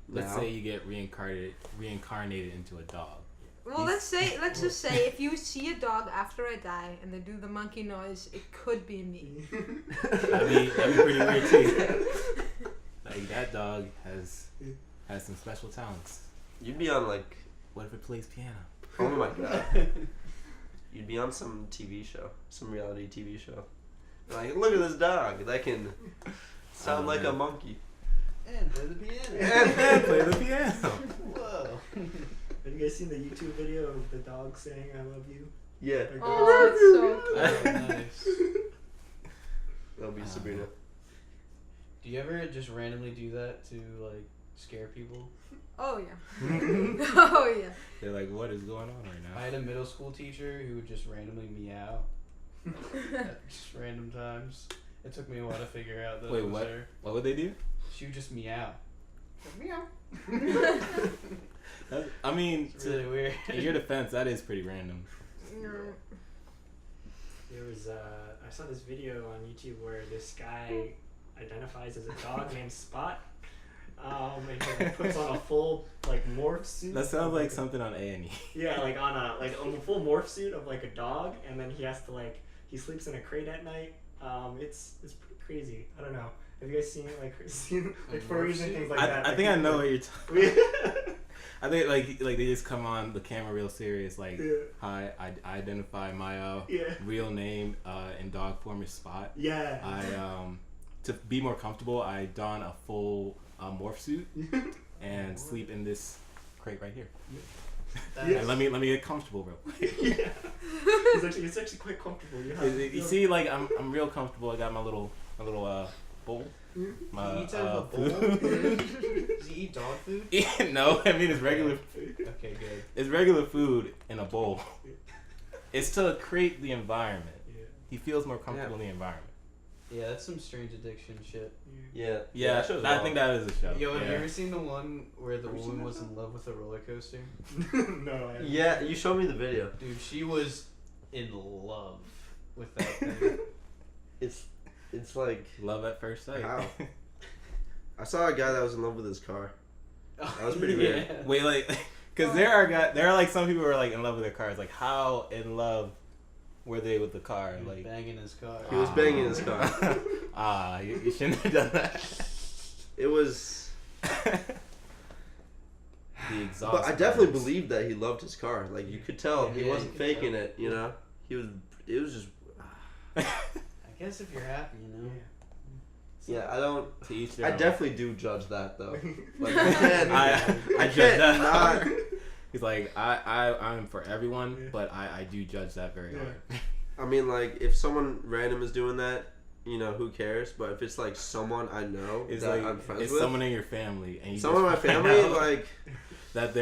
Speaker 3: Let's
Speaker 2: now?
Speaker 3: say you get reincarnated into a dog.
Speaker 5: Well, let's just say if you see a dog after I die and they do the monkey noise, it could be me.
Speaker 3: That'd be pretty weird too. Like that dog has some special talents.
Speaker 2: You'd be on like,
Speaker 3: What if it plays piano?
Speaker 2: oh my god. You'd be on some TV show, some reality TV show. Like, look at this dog. That can sound like a monkey.
Speaker 4: And play the piano.
Speaker 3: And play the piano.
Speaker 4: Whoa.
Speaker 6: Have you guys seen the YouTube video of the dog saying "I love you"?
Speaker 2: Yeah.
Speaker 5: Oh, that's so cool.
Speaker 4: Oh, nice.
Speaker 2: That'll be Sabrina.
Speaker 4: Do you ever just randomly do that to like scare people?
Speaker 5: Oh yeah. Oh yeah.
Speaker 3: They're like, what is going on right now?
Speaker 4: I had a middle school teacher who would just randomly meow at just random times. It took me a while to figure out that
Speaker 3: Wait,
Speaker 4: it was
Speaker 3: what?
Speaker 4: her.
Speaker 3: What would they do?
Speaker 4: She would just meow. Meow.
Speaker 3: I mean,
Speaker 4: It's really weird.
Speaker 3: in your defense, that is pretty random.
Speaker 6: There was I saw this video on YouTube where this guy identifies as a dog named Spot. And he puts on a full like morph suit.
Speaker 3: That sounds like something on A&E.
Speaker 6: Yeah, like on a full morph suit of like a dog, and then he has to he sleeps in a crate at night. It's pretty crazy. I don't know. Have you guys seen furries and things like that?
Speaker 3: I think I know what you're talking
Speaker 6: about.
Speaker 3: I think like they just come on the camera real serious, like,
Speaker 6: Yeah.
Speaker 3: hi, I identify my
Speaker 6: Yeah.
Speaker 3: real name in dog form is Spot.
Speaker 6: Yeah.
Speaker 3: I to be more comfortable, I don a full morph suit and sleep in this crate right here.
Speaker 6: Yeah.
Speaker 3: And let me get comfortable real quick.
Speaker 6: Yeah. It's actually quite comfortable.
Speaker 3: You see, like I'm real comfortable. I got my little bowl. My,
Speaker 4: He eats out of a bowl?
Speaker 3: food.
Speaker 4: Does he eat dog food?
Speaker 3: No, I mean it's regular.
Speaker 4: Okay, good.
Speaker 3: It's regular food in a bowl. It's to create the environment.
Speaker 6: Yeah.
Speaker 3: He feels more comfortable in the environment.
Speaker 4: Yeah, that's some strange addiction shit.
Speaker 2: Yeah.
Speaker 3: Yeah,
Speaker 2: that show's
Speaker 3: I
Speaker 2: wild.
Speaker 3: think that is a show.
Speaker 4: Yo, have
Speaker 3: yeah.
Speaker 4: you ever seen the one where the
Speaker 6: Have you seen
Speaker 4: woman
Speaker 6: that
Speaker 4: was in love with a roller coaster?
Speaker 6: No. I haven't.
Speaker 2: Yeah, you showed me the video.
Speaker 4: Dude, she was in love with that thing.
Speaker 2: It's like,
Speaker 3: Love at first sight.
Speaker 2: how? I saw a guy that was in love with his car. That was pretty weird.
Speaker 3: Wait, like, because there are like some people who are like in love with their cars. Like, how in love were they with the car?
Speaker 4: He was
Speaker 3: Like,
Speaker 4: banging his car.
Speaker 2: He was banging his car.
Speaker 3: You shouldn't have done that.
Speaker 2: It was.
Speaker 3: The exhaust.
Speaker 2: But I definitely
Speaker 3: pipes.
Speaker 2: believed that he loved his car. Like, you could tell he
Speaker 4: Yeah,
Speaker 2: wasn't
Speaker 4: you could
Speaker 2: faking
Speaker 4: tell.
Speaker 2: it. You know, It was just.
Speaker 4: I guess if you're happy, you know.
Speaker 2: Yeah, I don't.
Speaker 3: To each their
Speaker 2: I
Speaker 3: own.
Speaker 2: definitely do judge that though. Like, I can't.
Speaker 3: I judge
Speaker 2: can't
Speaker 3: that
Speaker 2: not-
Speaker 3: hard. He's like, I'm for everyone,
Speaker 6: Yeah.
Speaker 3: but I do judge that very hard.
Speaker 2: I mean, like, if someone random is doing that, you know, who cares? But if it's like someone I know
Speaker 3: It's
Speaker 2: that
Speaker 3: like
Speaker 2: I'm friends
Speaker 3: it's
Speaker 2: with,
Speaker 3: someone in your family, and you
Speaker 2: someone in my
Speaker 3: just find
Speaker 2: family,
Speaker 3: out
Speaker 2: like,
Speaker 3: that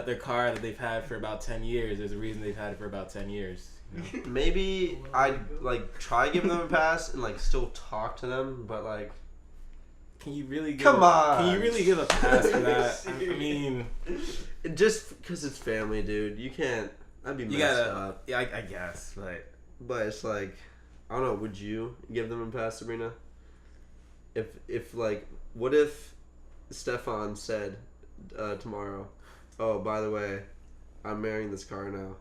Speaker 3: their car that they've had for about 10 years. There's a reason they've had it for about 10 years. You know?
Speaker 2: maybe I'd like try giving them a pass and like still talk to them, but like,
Speaker 3: Can you really give
Speaker 2: Come on.
Speaker 3: Can you really give a pass for that? I mean,
Speaker 2: just because it's family, dude, you can't. That'd be messed
Speaker 3: you gotta.
Speaker 2: up.
Speaker 3: Yeah, I guess, but
Speaker 2: But it's like, I don't know. Would you give them a pass, Sabrina? if like, what if Stefan said tomorrow, oh, by the way, I'm marrying this car now.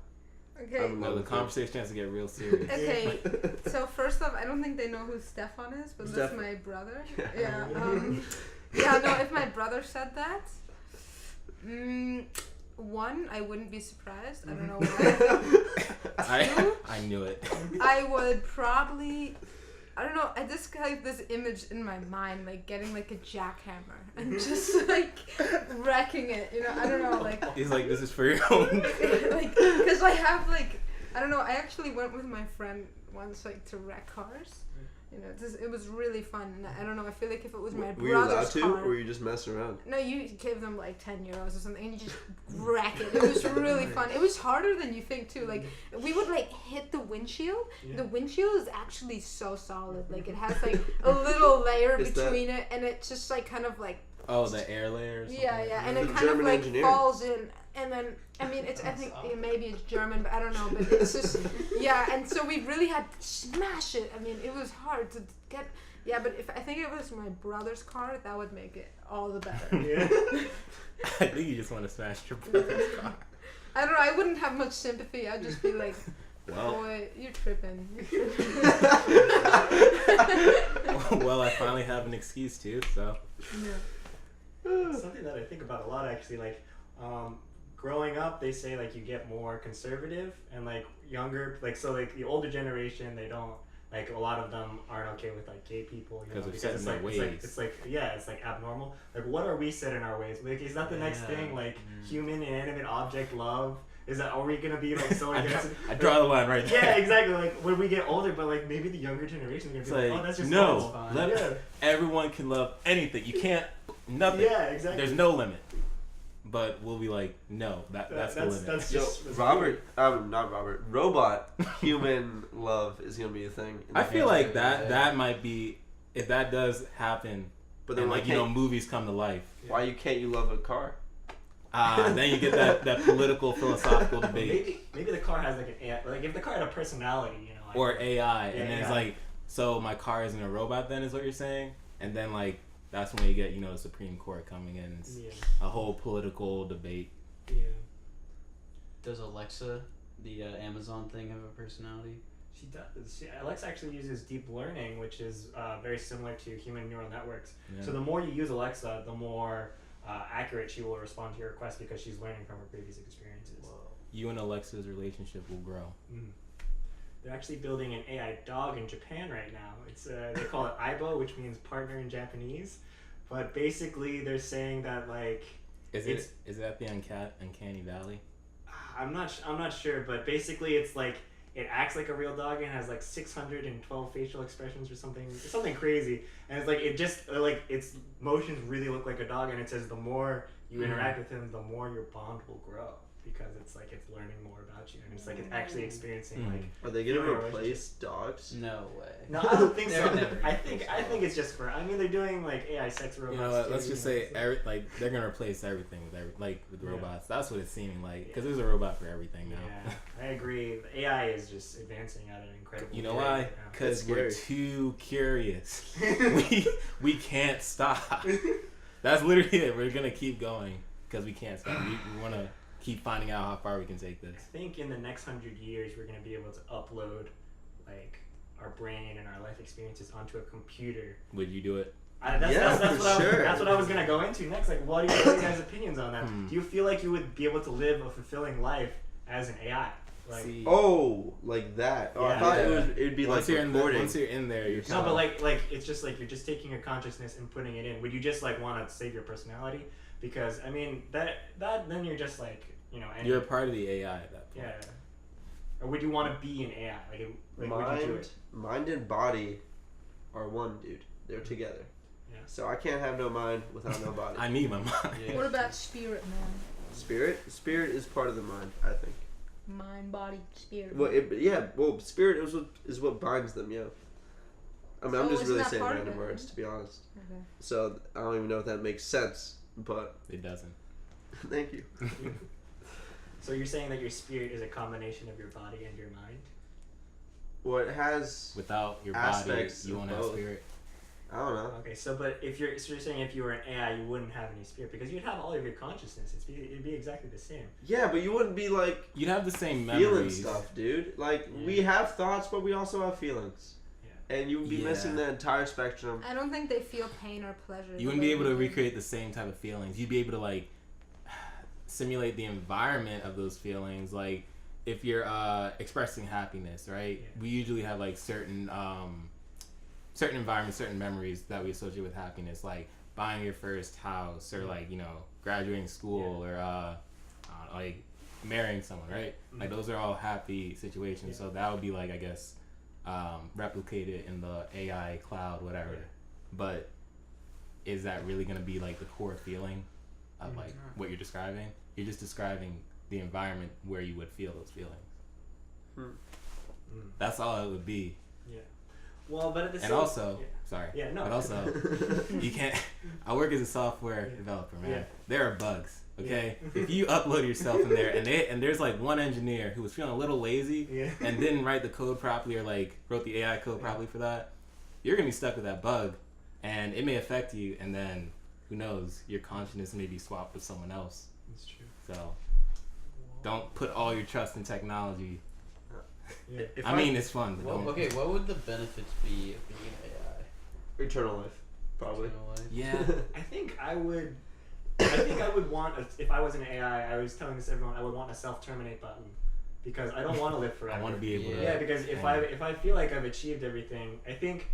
Speaker 5: Okay.
Speaker 3: No, the conversation has to get real serious.
Speaker 5: Okay. So first off, I don't think they know who Stefan is, but that's my brother. Yeah. Yeah. No, if my brother said that, one, I wouldn't be surprised. I don't know why.
Speaker 3: I knew it.
Speaker 5: I would probably. I don't know. I just have this image in my mind, like getting like a jackhammer and just like wrecking it. You know, I don't know, like.
Speaker 3: He's like, this is for your own.
Speaker 5: Like, cause I have like, I don't know. I actually went with my friend once, like, to wreck cars. You know, it was really fun. And I don't know. I feel like if it was my
Speaker 2: Were you allowed
Speaker 5: brother's
Speaker 2: to,
Speaker 5: car,
Speaker 2: or were you just messing around?
Speaker 5: no, you give them like €10 or something, and you just wreck it. It was really fun. It was harder than you think too. Like, we would like hit the windshield.
Speaker 6: Yeah.
Speaker 5: The windshield is actually so solid. Like, it has like a little layer between it, and it's just like kind of like.
Speaker 3: Oh, the air layer. Or something.
Speaker 5: Yeah, and it
Speaker 2: The
Speaker 5: kind
Speaker 2: German
Speaker 5: of like
Speaker 2: engineer.
Speaker 5: falls in, and then I mean it's I think maybe it's German, but I don't know. But it's just and so we really had to smash it. I mean, it was hard to get. Yeah, but if I think it was my brother's car, that would make it all the better.
Speaker 6: Yeah.
Speaker 3: I think you just want to smash your brother's car.
Speaker 5: I don't know. I wouldn't have much sympathy. I'd just be like,
Speaker 3: Well.
Speaker 5: boy, you're tripping.
Speaker 3: Well, I finally have an excuse too, so.
Speaker 5: Yeah.
Speaker 6: Something that I think about a lot, actually, like, growing up, they say, like, you get more conservative, and, like, younger, like, so, like, the older generation, they don't, like, a lot of them aren't okay with, like, gay people, you know, because it's like, it's like abnormal. Like, what are we set in our ways? Like, is that the next thing, like, human inanimate object love? Are we gonna be like so against it?
Speaker 3: I draw the line right there.
Speaker 6: Yeah, exactly. Like, when we get older, but like maybe the younger generation is gonna be like, oh, that's just
Speaker 3: no.
Speaker 6: fine.
Speaker 3: Everyone can love anything. You can't nothing.
Speaker 6: Yeah, exactly.
Speaker 3: There's no limit. But we'll be like, no, that's the limit.
Speaker 6: That's
Speaker 2: Yo,
Speaker 6: just
Speaker 2: not Robert. Robot human love is gonna be a thing.
Speaker 3: I feel like that might be, if that does happen,
Speaker 2: But then,
Speaker 3: and
Speaker 2: why
Speaker 3: like, you know, movies come to life.
Speaker 2: Why can't you love a car?
Speaker 3: Then you get that political philosophical debate.
Speaker 6: Maybe the car has like an AI, like if the car had a personality, you know, like,
Speaker 3: Or AI, and then it's
Speaker 6: AI.
Speaker 3: like, so my car isn't a robot then, is what you're saying? And then like, that's when you get, you know, the Supreme Court coming in. It's a whole political debate.
Speaker 6: Yeah.
Speaker 4: Does Alexa, the Amazon thing, have a personality?
Speaker 6: She does. Alexa actually uses deep learning, which is very similar to human neural networks.
Speaker 3: Yeah.
Speaker 6: So the more you use Alexa, the more accurate she will respond to your request because she's learning from her previous experiences.
Speaker 3: You and Alexa's relationship will grow.
Speaker 6: Mm. They're actually building an AI dog in Japan right now. It's they call it Aibo, which means partner in Japanese. But basically, they're saying that like
Speaker 3: Is it at the uncanny valley?
Speaker 6: I'm not sure, but basically it's like it acts like a real dog and has like 612 facial expressions or something. It's something crazy, and it's like it just like its motions really look like a dog, and it says the more you interact with him, the more your bond will grow because it's like it's learning more about you, and it's like it's actually experiencing like.
Speaker 2: Are they gonna
Speaker 6: human
Speaker 2: replace dogs?
Speaker 4: No way.
Speaker 6: No, I don't think so.
Speaker 4: Never
Speaker 6: I think it's just for. I mean, they're doing like AI sex robots.
Speaker 3: You know what?
Speaker 6: too,
Speaker 3: Let's just
Speaker 6: you know,
Speaker 3: say like they're gonna replace everything with
Speaker 6: Yeah.
Speaker 3: robots. That's what it's seeming like, because there's a robot for everything now.
Speaker 6: Yeah, I agree. The AI is just advancing at an incredible.
Speaker 3: You know
Speaker 6: rate
Speaker 3: why?
Speaker 6: right now.
Speaker 3: Because
Speaker 2: That's
Speaker 3: we're
Speaker 2: scary.
Speaker 3: too curious. we can't stop. That's literally it. We're gonna keep going because we can't stop. We want to keep finding out how far we can take this.
Speaker 6: I think in the next 100 years, we're gonna be able to upload like our brain and our life experiences onto a computer.
Speaker 3: Would you do it?
Speaker 6: That's what I was gonna go into next. Like, what are your guys' opinions on that? Do you feel like you would be able to live a fulfilling life as an AI? Like,
Speaker 3: See,
Speaker 2: Oh, like that. Oh, I
Speaker 6: Yeah.
Speaker 2: thought it'd be
Speaker 3: once
Speaker 2: like
Speaker 3: you're
Speaker 2: recording.
Speaker 3: once you're in there, you're
Speaker 6: no, but like it's just like you're just taking your consciousness and putting it in. Would you just like want to save your personality? Because I mean that then you're just like
Speaker 3: you're a part of the AI at that point.
Speaker 6: yeah. Or would you want to be an AI? Would you do it?
Speaker 2: Mind and body are one, dude. They're together.
Speaker 6: Yeah.
Speaker 2: So I can't have no mind without no body.
Speaker 3: I need my mind.
Speaker 4: Yeah.
Speaker 5: What about spirit, man?
Speaker 2: Spirit is part of the mind, I think.
Speaker 5: Mind, body, spirit.
Speaker 2: Well, spirit is what binds them, yeah. I mean, I'm
Speaker 5: So
Speaker 2: just
Speaker 5: it's
Speaker 2: really
Speaker 5: not
Speaker 2: saying
Speaker 5: part of
Speaker 2: random
Speaker 5: it,
Speaker 2: words,
Speaker 5: then?
Speaker 2: to be honest.
Speaker 5: Okay.
Speaker 2: So I don't even know if that makes sense, but
Speaker 3: It doesn't.
Speaker 2: thank you.
Speaker 6: So you're saying that your spirit is a combination of your body and your mind?
Speaker 2: Well, it has.
Speaker 3: Without your
Speaker 2: Aspects
Speaker 3: body, you
Speaker 2: of
Speaker 3: won't have
Speaker 2: both.
Speaker 3: spirit.
Speaker 2: I don't know.
Speaker 6: Okay, but you're saying if you were an AI, you wouldn't have any spirit because you'd have all of your consciousness. It'd be exactly the same.
Speaker 2: Yeah, but you wouldn't be like
Speaker 3: You'd have the same
Speaker 2: feeling
Speaker 3: memories.
Speaker 2: stuff, dude. Like
Speaker 6: Yeah.
Speaker 2: we have thoughts, but we also have feelings.
Speaker 6: Yeah.
Speaker 2: And you would be missing the entire spectrum.
Speaker 5: I don't think they feel pain or pleasure.
Speaker 3: You wouldn't be able to recreate the same type of feelings. You'd be able to like simulate the environment of those feelings. Like if you're expressing happiness, right?
Speaker 6: Yeah.
Speaker 3: We usually have like certain environments, certain memories that we associate with happiness, like buying your first house or like, you know, graduating school or like marrying someone, right?
Speaker 6: Mm-hmm.
Speaker 3: Like those are all happy situations. So that would be like, I guess, replicated in the AI cloud, whatever.
Speaker 6: Yeah.
Speaker 3: But is that really going to be like the core feeling of like what you're describing? You're just describing the environment where you would feel those feelings. That's all it would be.
Speaker 6: Yeah. Well, but at the same
Speaker 3: And also, sorry.
Speaker 6: Yeah, no.
Speaker 3: But also, you can't. I work as a software developer, man.
Speaker 6: Yeah.
Speaker 3: There are bugs. Okay, if you upload yourself in there, and there's like one engineer who was feeling a little lazy and didn't write the code properly or like wrote the AI code properly for that, you're gonna be stuck with that bug, and it may affect you. And then who knows? Your consciousness may be swapped with someone else.
Speaker 6: That's true.
Speaker 3: So don't put all your trust in technology.
Speaker 6: Yeah.
Speaker 3: I mean, it's fun. But don't.
Speaker 4: Okay, what would the benefits be of being an AI?
Speaker 2: Eternal life, probably.
Speaker 4: Eternal life?
Speaker 3: Yeah.
Speaker 6: I think I would want if I was an AI. I was telling this to everyone. I would want a self-terminate button because I don't want to live forever.
Speaker 3: I want to be able to.
Speaker 6: Yeah, because if I feel like I've achieved everything, I think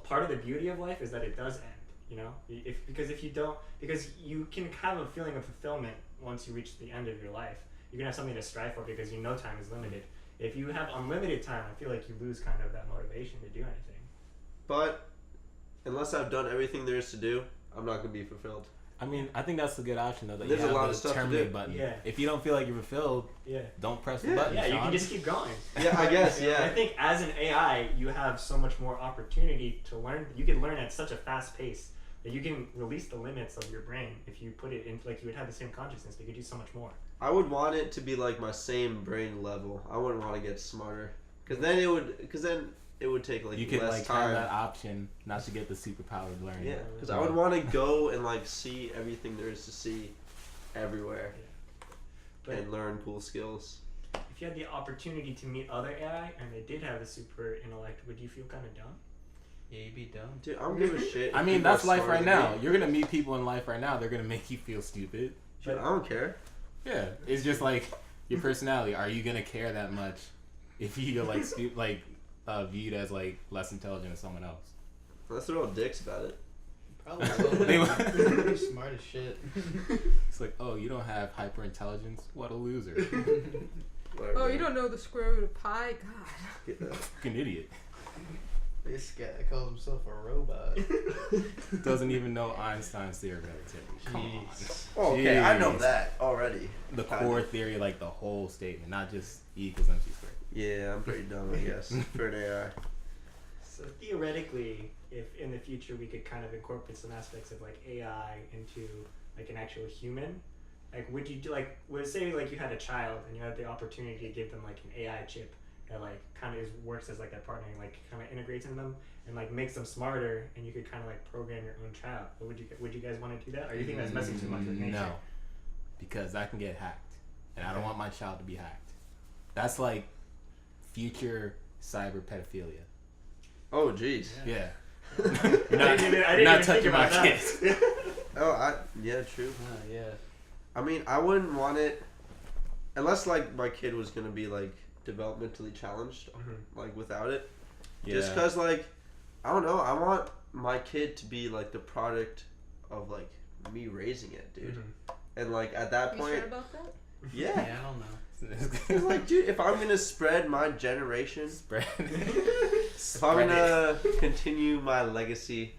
Speaker 6: part of the beauty of life is that it does end. You know, because you can have a feeling of fulfillment once you reach the end of your life. You can have something to strive for because you know time is limited. If you have unlimited time, I feel like you lose kind of that motivation to do anything.
Speaker 2: But unless I've done everything there is to do, I'm not gonna be fulfilled.
Speaker 3: I mean, I think that's a good option though. That
Speaker 2: There's
Speaker 3: you
Speaker 2: a
Speaker 3: have
Speaker 2: lot
Speaker 3: the
Speaker 2: of stuff to
Speaker 3: terminate
Speaker 2: do.
Speaker 3: button.
Speaker 6: Yeah.
Speaker 3: If you don't feel like you're fulfilled,
Speaker 6: Yeah.
Speaker 3: don't press the
Speaker 2: Yeah.
Speaker 3: button.
Speaker 6: Yeah, you
Speaker 3: Sean.
Speaker 6: can just keep going.
Speaker 2: Yeah, I guess. Yeah.
Speaker 6: I think as an AI, you have so much more opportunity to learn. You can learn at such a fast pace that you can release the limits of your brain if you put it into like you would have the same consciousness. But you could do so much more.
Speaker 2: I would want it to be like my same brain level. I wouldn't want to get smarter, because then it would take like
Speaker 3: You could
Speaker 2: less
Speaker 3: like
Speaker 2: time.
Speaker 3: have that option not to get the superpowered learning.
Speaker 2: Yeah, because I would want to go and like see everything there is to see everywhere
Speaker 6: But
Speaker 2: and learn cool skills.
Speaker 6: if you had the opportunity to meet other AI and they did have a super intellect, would you feel kind of dumb?
Speaker 4: Yeah, you'd be dumb.
Speaker 2: Dude, I don't give a shit.
Speaker 3: I
Speaker 2: if
Speaker 3: mean,
Speaker 2: people
Speaker 3: that's
Speaker 2: are
Speaker 3: life
Speaker 2: smarter
Speaker 3: right
Speaker 2: than
Speaker 3: now.
Speaker 2: me.
Speaker 3: You're gonna meet people in life right now. They're gonna make you feel stupid.
Speaker 2: Shit, I don't care.
Speaker 3: Yeah, it's just like your personality. Are you gonna care that much if you get like viewed as like less intelligent than someone else?
Speaker 2: Unless they're all dicks about it.
Speaker 4: Probably will.
Speaker 3: They would-
Speaker 4: You're smart as shit.
Speaker 3: It's like, oh, you don't have hyper intelligence. What a loser!
Speaker 2: Whatever.
Speaker 5: Oh, you don't know the square root of pi? God.
Speaker 2: Get that.
Speaker 3: Fucking idiot.
Speaker 4: This guy calls himself a robot.
Speaker 3: Doesn't even know Einstein's theory of relativity. Come on.
Speaker 4: Jeez.
Speaker 2: Oh, okay, I know
Speaker 3: Jeez.
Speaker 2: that already.
Speaker 3: The
Speaker 2: Kind
Speaker 3: core
Speaker 2: of.
Speaker 3: theory, like the whole statement, not just E equals MC squared.
Speaker 2: Yeah, I'm pretty dumb, I guess, for an AI.
Speaker 6: So theoretically, if in the future we could kind of incorporate some aspects of like AI into like an actual human, like would you do like say like you had a child and you had the opportunity to give them like an AI chip that like kind of works as like their partner and like kind of integrates in them and like makes them smarter and you could kind of like program your own child. But would you guys want to do that, or do you think that's messing too much with nature?
Speaker 3: No, because that can get hacked, and I don't want my child to be hacked. That's like future cyber pedophilia.
Speaker 2: Oh, jeez.
Speaker 3: Yeah.
Speaker 6: I didn't even
Speaker 3: not
Speaker 6: think
Speaker 3: touching my
Speaker 6: about that.
Speaker 3: kids.
Speaker 2: Oh, yeah, true.
Speaker 4: Yeah.
Speaker 2: I mean, I wouldn't want it unless like my kid was gonna be like developmentally challenged, like without it. Just cause like I don't know, I want my kid to be like the product of like me raising it, dude. And like at that
Speaker 5: You
Speaker 2: point,
Speaker 5: sure about that?
Speaker 2: yeah.
Speaker 4: Yeah, I don't know.
Speaker 2: It's like, dude, if I'm gonna spread my generation,
Speaker 3: Spread.
Speaker 2: if I'm gonna continue my legacy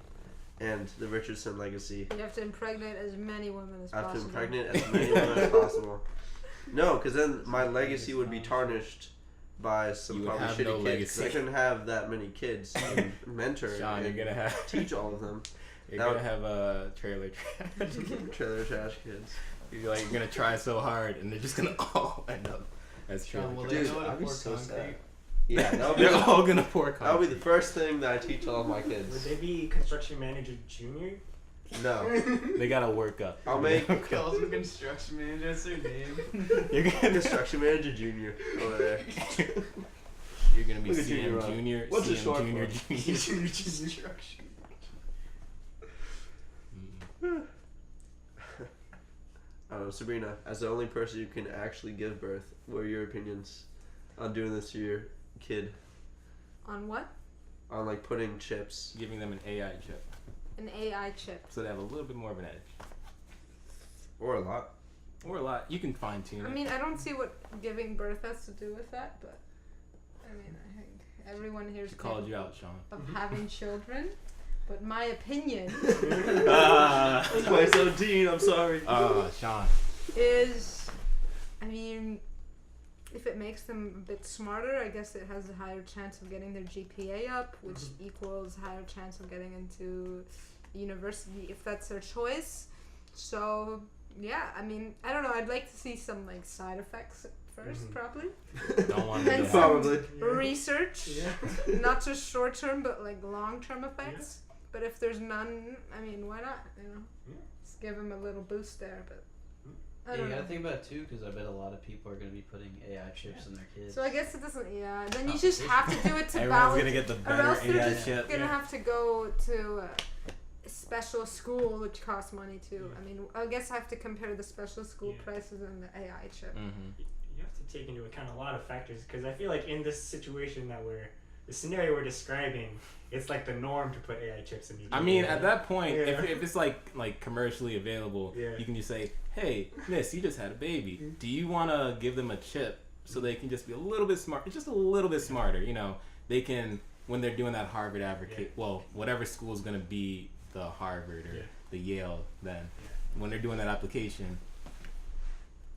Speaker 2: and the Richardson legacy,
Speaker 5: You have to impregnate as many women as
Speaker 2: I have to
Speaker 5: possible.
Speaker 2: impregnate as many women as possible. No, because then my legacy would be tarnished by some
Speaker 3: You would
Speaker 2: probably
Speaker 3: have
Speaker 2: shitty
Speaker 3: no
Speaker 2: kids.
Speaker 3: legacy.
Speaker 2: I couldn't have that many kids and mentor
Speaker 3: Sean, you're
Speaker 2: and
Speaker 3: gonna have
Speaker 2: teach all of them.
Speaker 3: You're
Speaker 2: That
Speaker 3: gonna
Speaker 2: would-
Speaker 3: have a trailer trash.
Speaker 2: Trailer trash kids.
Speaker 3: You're gonna try so hard, and they're just gonna all end up as trailer
Speaker 4: Sean, will
Speaker 3: trash.
Speaker 4: they
Speaker 2: Dude,
Speaker 4: know how
Speaker 2: I'd
Speaker 4: to
Speaker 2: be
Speaker 4: pour
Speaker 2: so
Speaker 4: concrete?
Speaker 2: sad. Yeah,
Speaker 3: they're all gonna pour coffee.
Speaker 2: That'll be the first thing that I teach all of my
Speaker 6: Would
Speaker 2: kids.
Speaker 6: they be construction manager junior?
Speaker 2: No.
Speaker 3: They gotta work up.
Speaker 2: I'll make
Speaker 4: Calls him construction manager. That's their name.
Speaker 3: You're gonna
Speaker 2: construction manager junior over there.
Speaker 3: You're gonna be
Speaker 2: Look at
Speaker 3: CM
Speaker 2: Junior,
Speaker 3: Junior.
Speaker 2: What's it
Speaker 3: CM
Speaker 2: short
Speaker 3: Junior.
Speaker 2: for?
Speaker 3: Junior.
Speaker 4: Construction.
Speaker 2: Sabrina, as the only person who can actually give birth, what are your opinions on doing this to your kid?
Speaker 5: On what?
Speaker 2: On like putting chips.
Speaker 3: Giving them an AI chip,
Speaker 5: An AI chip.
Speaker 3: so they have a little bit more of an edge,
Speaker 2: Or a lot.
Speaker 3: or a lot. You can fine tune
Speaker 5: I
Speaker 3: it.
Speaker 5: mean, I don't see what giving birth has to do with that, but I mean, I think everyone here is
Speaker 3: Called you
Speaker 5: capable
Speaker 3: out, Sean.
Speaker 5: of having children. But my opinion
Speaker 2: That's my 17, I'm sorry.
Speaker 3: Sean.
Speaker 5: is, I mean, if it makes them a bit smarter, I guess it has a higher chance of getting their GPA up, which equals higher chance of getting into university if that's their choice. So yeah, I mean, I don't know. I'd like to see some like side effects first, probably.
Speaker 3: Don't want to
Speaker 5: And
Speaker 3: do
Speaker 5: some
Speaker 3: that.
Speaker 2: Probably.
Speaker 5: research,
Speaker 6: Yeah.
Speaker 5: not just short term, but like long term effects. But if there's none, I mean, why not? You know,
Speaker 6: Yeah.
Speaker 5: just give them a little boost there. But I
Speaker 4: Yeah,
Speaker 5: don't
Speaker 4: you
Speaker 5: know.
Speaker 4: gotta think about it too, because I bet a lot of people are gonna be putting AI chips in their kids.
Speaker 5: So I guess it doesn't. Yeah. Then you
Speaker 4: Oh,
Speaker 5: just
Speaker 4: yeah.
Speaker 5: have to do it to
Speaker 3: Everyone's
Speaker 5: balance.
Speaker 3: gonna get the
Speaker 5: Or
Speaker 3: better
Speaker 5: else they're
Speaker 3: AI
Speaker 5: just
Speaker 3: chip.
Speaker 5: gonna
Speaker 6: Yeah.
Speaker 5: have to go to a special school, which costs money too. I mean, I guess I have to compare the special school
Speaker 6: Yeah.
Speaker 5: prices and the AI chip.
Speaker 3: Mm-hmm.
Speaker 6: You have to take into account a lot of factors because I feel like in this situation the scenario we're describing, it's like the norm to put AI chips in your.
Speaker 3: I mean, at that point,
Speaker 6: Yeah.
Speaker 3: if it's like commercially available,
Speaker 6: Yeah.
Speaker 3: you can just say, "Hey, Miss, you just had a baby. Do you want to give them a chip so they can just be a little bit smart, just a little bit smarter? You know, they can when they're doing that Harvard advocate, well, whatever school is gonna be the Harvard or the Yale. Then when they're doing that application,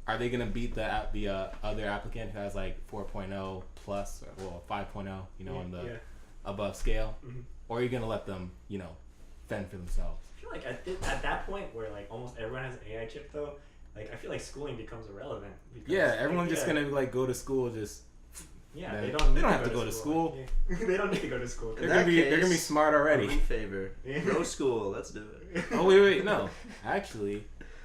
Speaker 3: are they gonna beat the other applicant who has like 4.0 plus or 5.0, you know, on the above scale, or are you gonna let them, you know, fend for themselves?
Speaker 6: I feel like at that point where like almost everyone has an AI chip though, like I feel like schooling becomes irrelevant. Because,
Speaker 3: Yeah, everyone's
Speaker 6: like,
Speaker 3: just gonna like go to school. Just
Speaker 6: Yeah,
Speaker 3: Yeah.
Speaker 6: they don't
Speaker 3: have to go to school.
Speaker 6: Yeah. They don't need to go to school.
Speaker 2: In
Speaker 3: they're
Speaker 2: that
Speaker 3: gonna be
Speaker 2: case,
Speaker 3: smart already.
Speaker 2: I'm in favor.
Speaker 6: Yeah.
Speaker 2: No school, let's do it.
Speaker 3: Oh wait, no. Actually,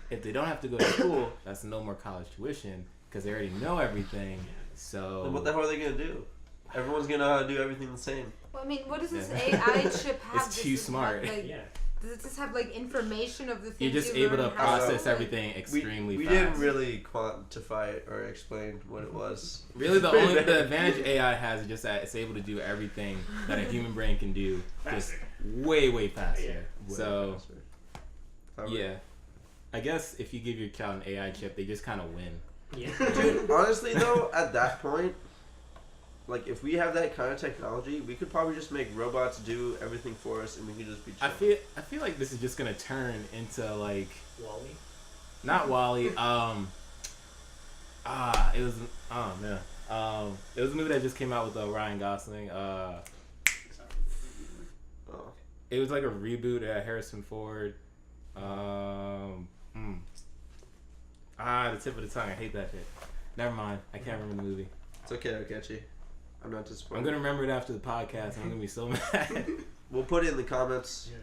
Speaker 3: if they don't have to go to school, that's no more college tuition because they already know everything. So
Speaker 2: Then what the hell are they gonna do? Everyone's gonna do everything the same.
Speaker 5: Well, I mean, what does this
Speaker 3: Yeah.
Speaker 5: AI chip have?
Speaker 3: It's
Speaker 5: Does
Speaker 3: too
Speaker 5: it have,
Speaker 3: smart.
Speaker 5: like,
Speaker 6: Yeah.
Speaker 5: Does it just have like information of the things
Speaker 3: you're just
Speaker 5: you
Speaker 3: able to
Speaker 5: learn in high
Speaker 3: process
Speaker 5: school?
Speaker 3: everything extremely
Speaker 2: we
Speaker 3: fast.
Speaker 2: didn't really quantify or explain what it was.
Speaker 3: Really, the
Speaker 2: Pretty
Speaker 3: only
Speaker 2: bad.
Speaker 3: the advantage AI has is just that it's able to do everything that a human brain can do, just
Speaker 6: Faster.
Speaker 3: way faster.
Speaker 6: Yeah.
Speaker 2: Way
Speaker 3: So
Speaker 2: faster. However-
Speaker 3: yeah, I guess if you give your child an AI chip, they just kind of win.
Speaker 6: Yeah.
Speaker 2: Dude, honestly though, at that point, like if we have that kind of technology, we could probably just make robots do everything for us, and we could just be.
Speaker 3: I
Speaker 2: chill.
Speaker 3: feel like this is just gonna turn into like
Speaker 6: Wally.
Speaker 3: not Wally. It was it was a movie that just came out with Ryan Gosling.
Speaker 2: Oh.
Speaker 3: It was like a reboot at Harrison Ford. The tip of the tongue. I hate that shit. Never mind. I can't remember the movie.
Speaker 2: It's okay, Okechi. I'm not disappointed.
Speaker 3: I'm gonna remember it after the podcast, and I'm gonna be so mad.
Speaker 2: We'll put it in the comments.
Speaker 6: Yeah.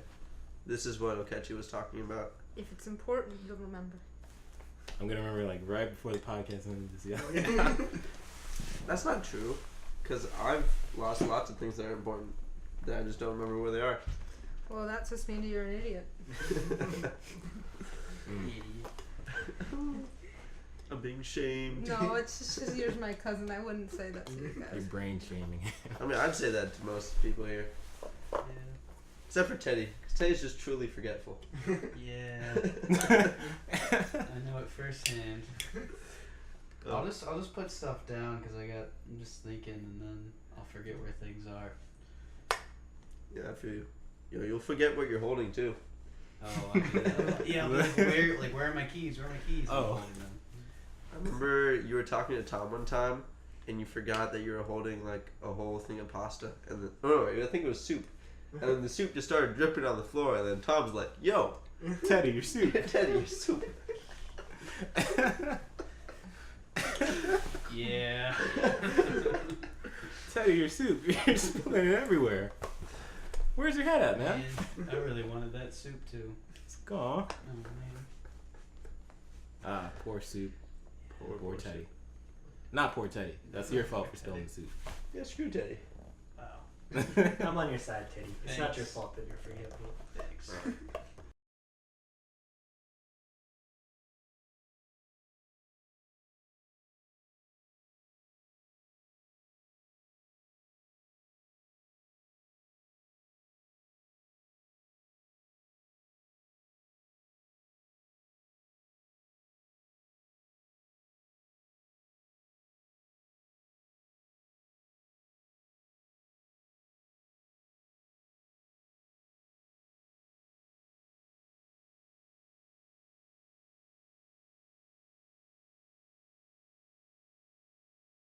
Speaker 2: This is what Okechi was talking about.
Speaker 5: If it's important, you'll remember.
Speaker 3: I'm gonna remember like right before the podcast, and just
Speaker 2: That's not true, because I've lost lots of things that are important that I just don't remember where they are.
Speaker 5: Well, that just means you're an idiot.
Speaker 2: I'm being shamed.
Speaker 5: No, it's just because you're my cousin. I wouldn't say that to you
Speaker 3: You're
Speaker 5: guys.
Speaker 3: brain shaming.
Speaker 2: I mean, I'd say that to most people here, except for Teddy. 'Cause Teddy's just truly forgetful.
Speaker 4: Yeah. I know it firsthand.
Speaker 2: Oh.
Speaker 4: I'll just put stuff down because I'm just thinking and then I'll forget where things are.
Speaker 2: Yeah, I feel you. You'll forget what you're holding too.
Speaker 4: Oh, yeah. Where are my keys? Where are my keys? I'm
Speaker 3: Oh.
Speaker 4: holding them.
Speaker 2: I remember you were talking to Tom one time, and you forgot that you were holding like a whole thing of pasta, and then I think it was soup, and then the soup just started dripping on the floor, and then Tom's like, "Yo,
Speaker 3: Teddy, your soup.
Speaker 2: Teddy, your soup."
Speaker 4: Yeah.
Speaker 3: Teddy, your soup. You're spilling it everywhere. Where's your head at, man?
Speaker 4: I really wanted that soup too.
Speaker 3: Go on.
Speaker 4: Oh man.
Speaker 3: Ah, poor soup. Poor Teddy. Not poor Teddy. That's your fault for spilling the soup.
Speaker 2: Yeah, screw Teddy.
Speaker 6: Wow. I'm on your side, Teddy. It's not your
Speaker 4: Thanks.
Speaker 6: fault that you're forgetful.
Speaker 4: Thanks.